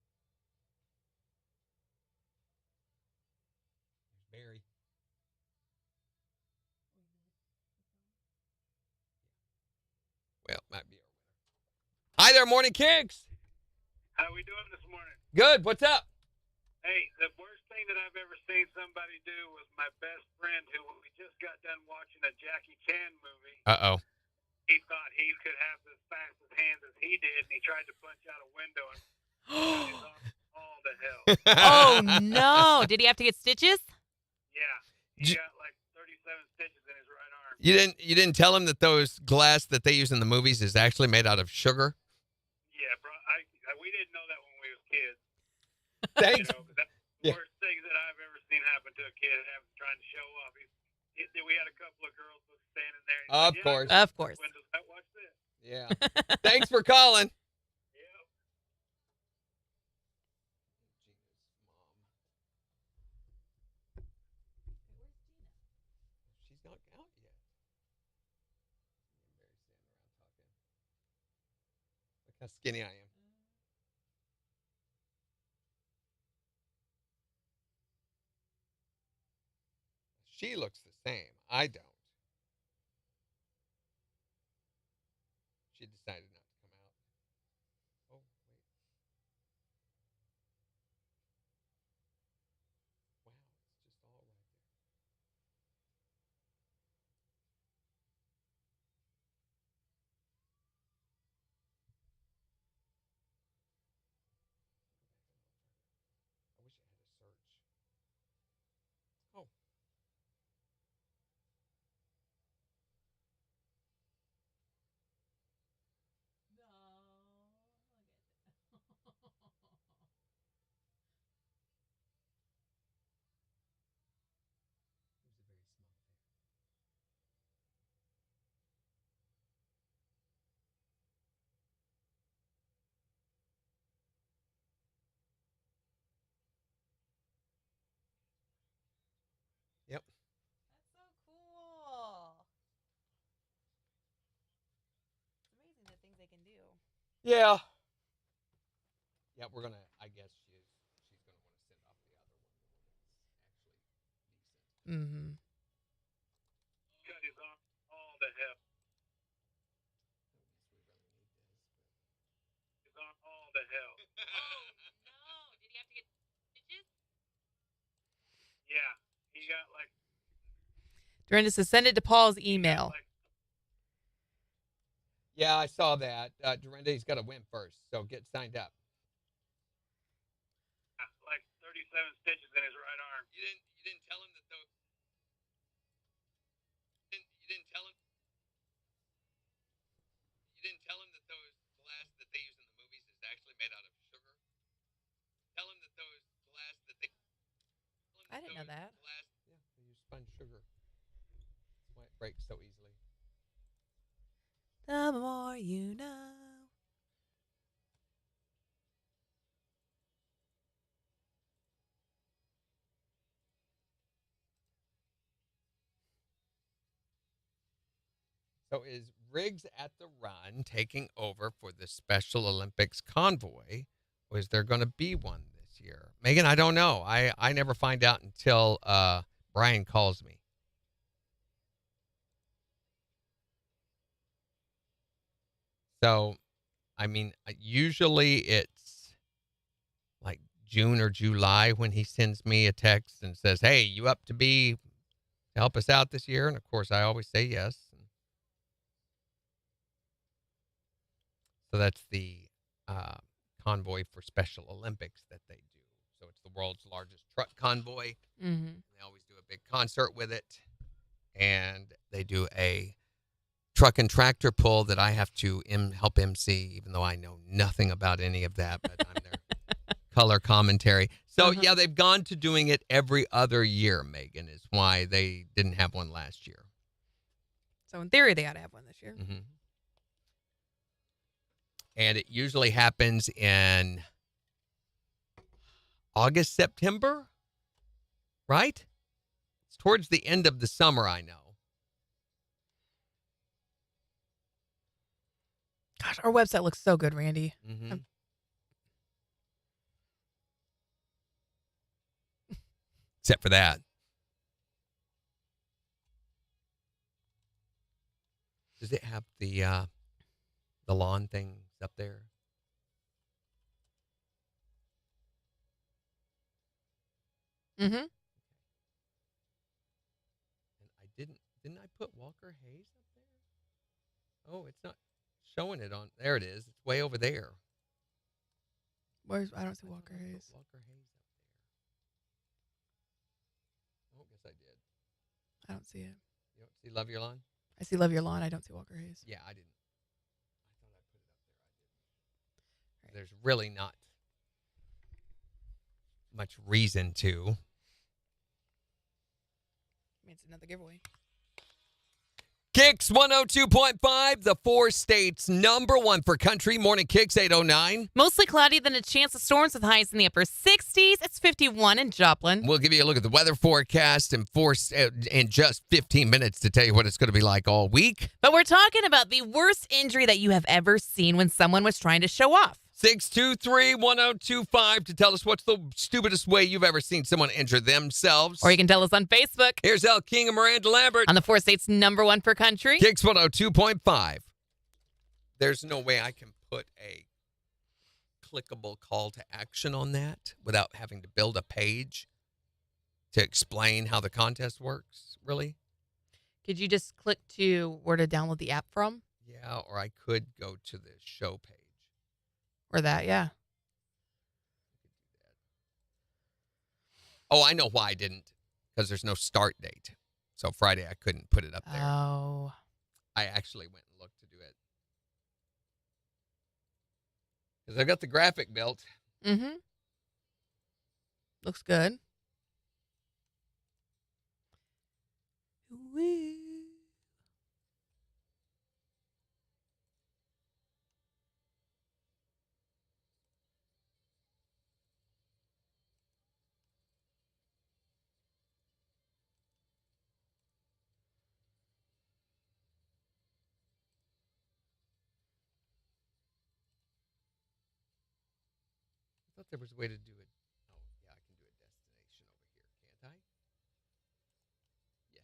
There's Barry. Well, might be our winner. Hi there, Morning Kicks. How we doing this morning? Good. What's up? Hey, the worst thing that I've ever seen somebody do was my best friend who we just got done watching a Jackie Chan movie. Uh-oh. He thought he could have as fast as hands as he did, and he tried to punch out a window and cut his arm all to hell. Oh, no. Did he have to get stitches? Yeah, he got like 37 stitches in his right arm. You didn't tell him that those glass that they use in the movies is actually made out of sugar? Yeah, bro. We didn't know that when we was kids. Thanks. You know, 'cause that's the worst thing that I've ever seen happen to a kid trying to show off. We had a couple of girls standing there. And Of said, course. Of course. Windows, watch this. Yeah. Thanks for calling. Yeah. She's not out yet. Look how skinny I am. She looks the same. I don't. She decided not to come out. Oh, wait. Wow, it's just all right there. I wish I had a search. Oh. It was a very small hair. Yep. That's so cool. It's amazing the things they can do. Yeah. Yeah, we're gonna. I guess she's gonna want to send off the other one. Actually, decent. Mm-hmm. Cut his arm all to hell. His arm all to hell. Oh, no. Did he have to get stitches? Yeah, he got like. Dorinda says send it to Paul's email. Yeah, I saw that. Dorinda, he's got to win first, so get signed up. Like 37 stitches in his right arm. You didn't tell him that those. You didn't tell him. You didn't tell him that those glass that they use in the movies is actually made out of sugar. Tell him that those glass that they. I didn't know that. Glass, yeah, they use spun sugar. That's why it breaks so easily. The more you know. So is Riggs at the Run taking over for the Special Olympics convoy, or is there going to be one this year? Megan, I don't know. I never find out until Brian calls me. So, I mean, usually it's like June or July when he sends me a text and says, "Hey, you up to help us out this year?" And of course, I always say yes. So that's the convoy for Special Olympics that they do. So it's the world's largest truck convoy. Mm-hmm. They always do a big concert with it, and they do a truck and tractor pull that I have to help MC, even though I know nothing about any of that, but I'm their color commentary. So, yeah, they've gone to doing it every other year, Megan, is why they didn't have one last year. So in theory, they ought to have one this year. Mm-hmm. And it usually happens in August, September, right? It's towards the end of the summer, I know. Gosh, our website looks so good, Randy. Mm-hmm. Except for that. Does it have the lawn things up there? Mm-hmm. And I didn't I put Walker Hayes up there? Oh, it's not showing it on. There it is. It's way over there. I don't see Walker I Hayes. put Walker Hayes up there. Oh, guess I did. I don't see it. You don't see Love Your Lawn? I see Love Your Lawn. I don't see Walker Hayes. Yeah, I didn't. I thought I put it up there. I didn't. There's really not much reason to. It's another giveaway. KIX 102.5, the 4 states #1 for country. Morning KIX 809. Mostly cloudy, then a chance of storms with highs in the upper 60s. It's 51 in Joplin. We'll give you a look at the weather forecast in just 15 minutes to tell you what it's going to be like all week. But we're talking about the worst injury that you have ever seen when someone was trying to show off. 623-1025 to tell us what's the stupidest way you've ever seen someone injure themselves. Or you can tell us on Facebook. Here's El King and Miranda Lambert. On the 4 states #1 for country. KIX 102.5. There's no way I can put a clickable call to action on that without having to build a page to explain how the contest works, really. Could you just click to where to download the app from? Yeah, or I could go to the show page. Or that, yeah. Oh, I know why I didn't. Because there's no start date. So Friday I couldn't put it up there. Oh. I actually went and looked to do it. Because I got the graphic built. Mm-hmm. Looks good. I thought there was a way to do it. Oh, yeah, I can do a destination over here, can't I? Yes.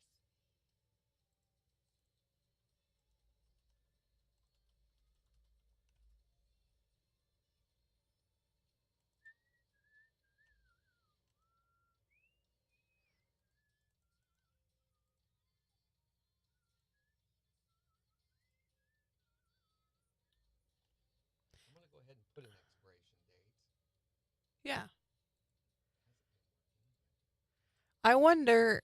I'm going to go ahead and put an expiration date. Yeah. I wonder,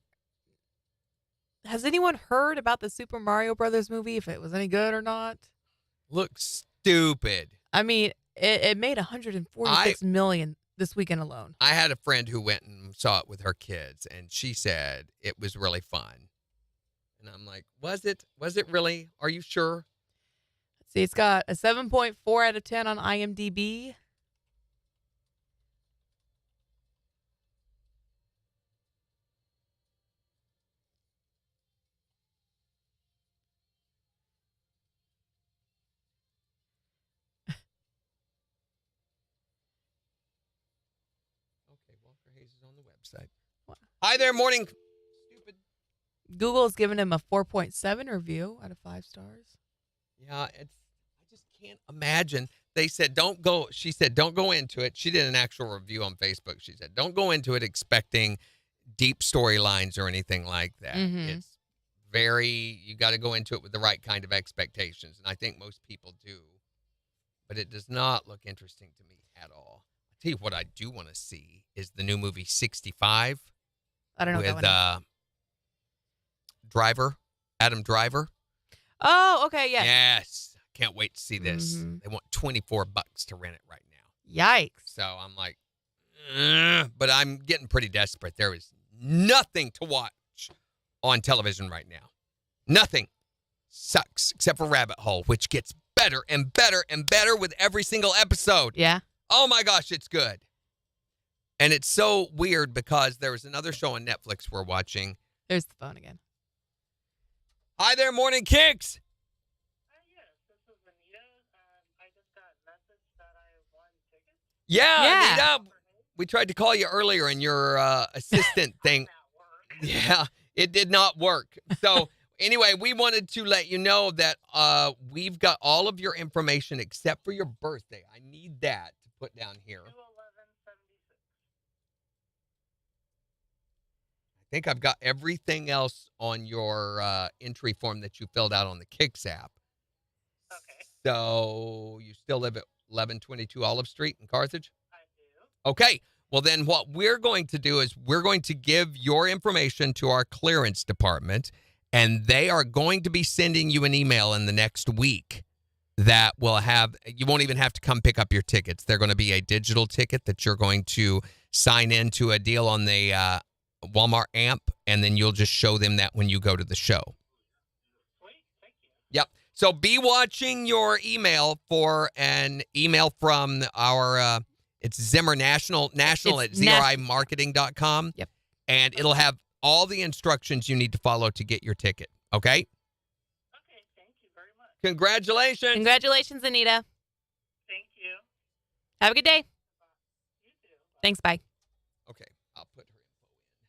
has anyone heard about the Super Mario Brothers movie, if it was any good or not? Looks stupid. I mean, it made $146 million this weekend alone. I had a friend who went and saw it with her kids, and she said it was really fun. And I'm like, was it? Was it really? Are you sure? Let's see, it's got a 7.4 out of 10 on IMDb. Okay, Walker Hayes is on the website. Hi there, morning. Stupid. Google's given him a 4.7 review out of 5 stars. Yeah, I just can't imagine. They said, don't go. She said, don't go into it. She did an actual review on Facebook. She said, don't go into it expecting deep storylines or anything like that. Mhm. It's you got to go into it with the right kind of expectations. And I think most people do. But it does not look interesting to me at all. I'll tell you what I do want to see is the new movie 65 I don't know with what that one is. Adam Driver. Oh, okay, yeah. Yes. Can't wait to see this. Mhm. They want $24 to rent it right now. Yikes. So I'm like, but I'm getting pretty desperate. There is nothing to watch on television right now. Nothing. Sucks except for Rabbit Hole, which gets better and better and better with every single episode. Yeah. Oh my gosh, it's good. And it's so weird because there was another show on Netflix we're watching. There's the phone again. Hi there, Morning Kicks. Yes, this is Anita. I just got a message that I won tickets. Yeah, Yeah. Anita, we tried to call you earlier and your assistant thing. Yeah, it did not work. So anyway, we wanted to let you know that we've got all of your information except for your birthday. I need that to put down here. 2/11/76. I think I've got everything else on your entry form that you filled out on the KIX app. Okay, So you still live at 1122 Olive Street in Carthage? I do. Okay. Well, then what we're going to do is we're going to give your information to our clearance department, and they are going to be sending you an email in the next week that will have, you won't even have to come pick up your tickets. They're going to be a digital ticket that you're going to sign into a deal on the Walmart amp, and then you'll just show them that when you go to the show. Sweet, thank you. Yep. So be watching your email for an email from our, it's Zimmer National It's at zrimarketing.com. Yep. And it'll have all the instructions you need to follow to get your ticket. Okay? Okay, thank you very much. Congratulations. Congratulations, Anita. Thank you. Have a good day. You too. Thanks. Bye. Okay. I'll put her info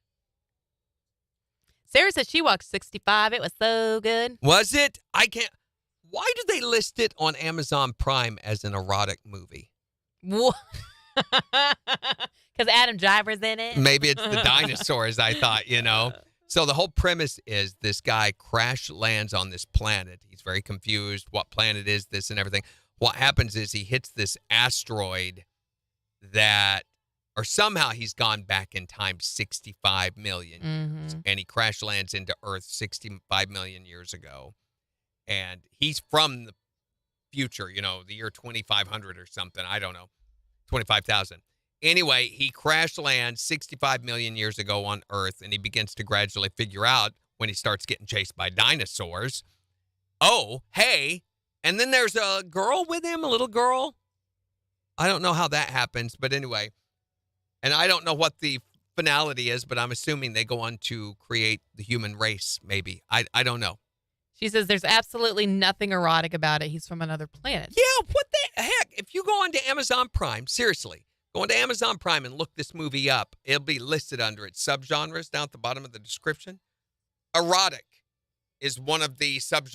Sarah said she walked 65. It was so good. in. Was it? I can't. Why do they list it on Amazon Prime as an erotic movie? Because Adam Driver's in it. Maybe it's the dinosaurs, I thought, you know. So the whole premise is this guy crash lands on this planet. He's very confused what planet is this and everything. What happens is he hits this asteroid that, or somehow he's gone back in time 65 million years, and he crash lands into Earth 65 million years ago. And he's from the future, you know, the year 2500 or something. I don't know, 25,000. Anyway, he crash lands 65 million years ago on Earth, and he begins to gradually figure out when he starts getting chased by dinosaurs. Oh, hey. And then there's a girl with him, a little girl. I don't know how that happens, but anyway. And I don't know what the finality is, but I'm assuming they go on to create the human race, maybe. I don't know. She says there's absolutely nothing erotic about it. He's from another planet. Yeah, what the heck? If you go on to Amazon Prime, seriously, go on to Amazon Prime and look this movie up. It'll be listed under its subgenres down at the bottom of the description. Erotic is one of the subgenres.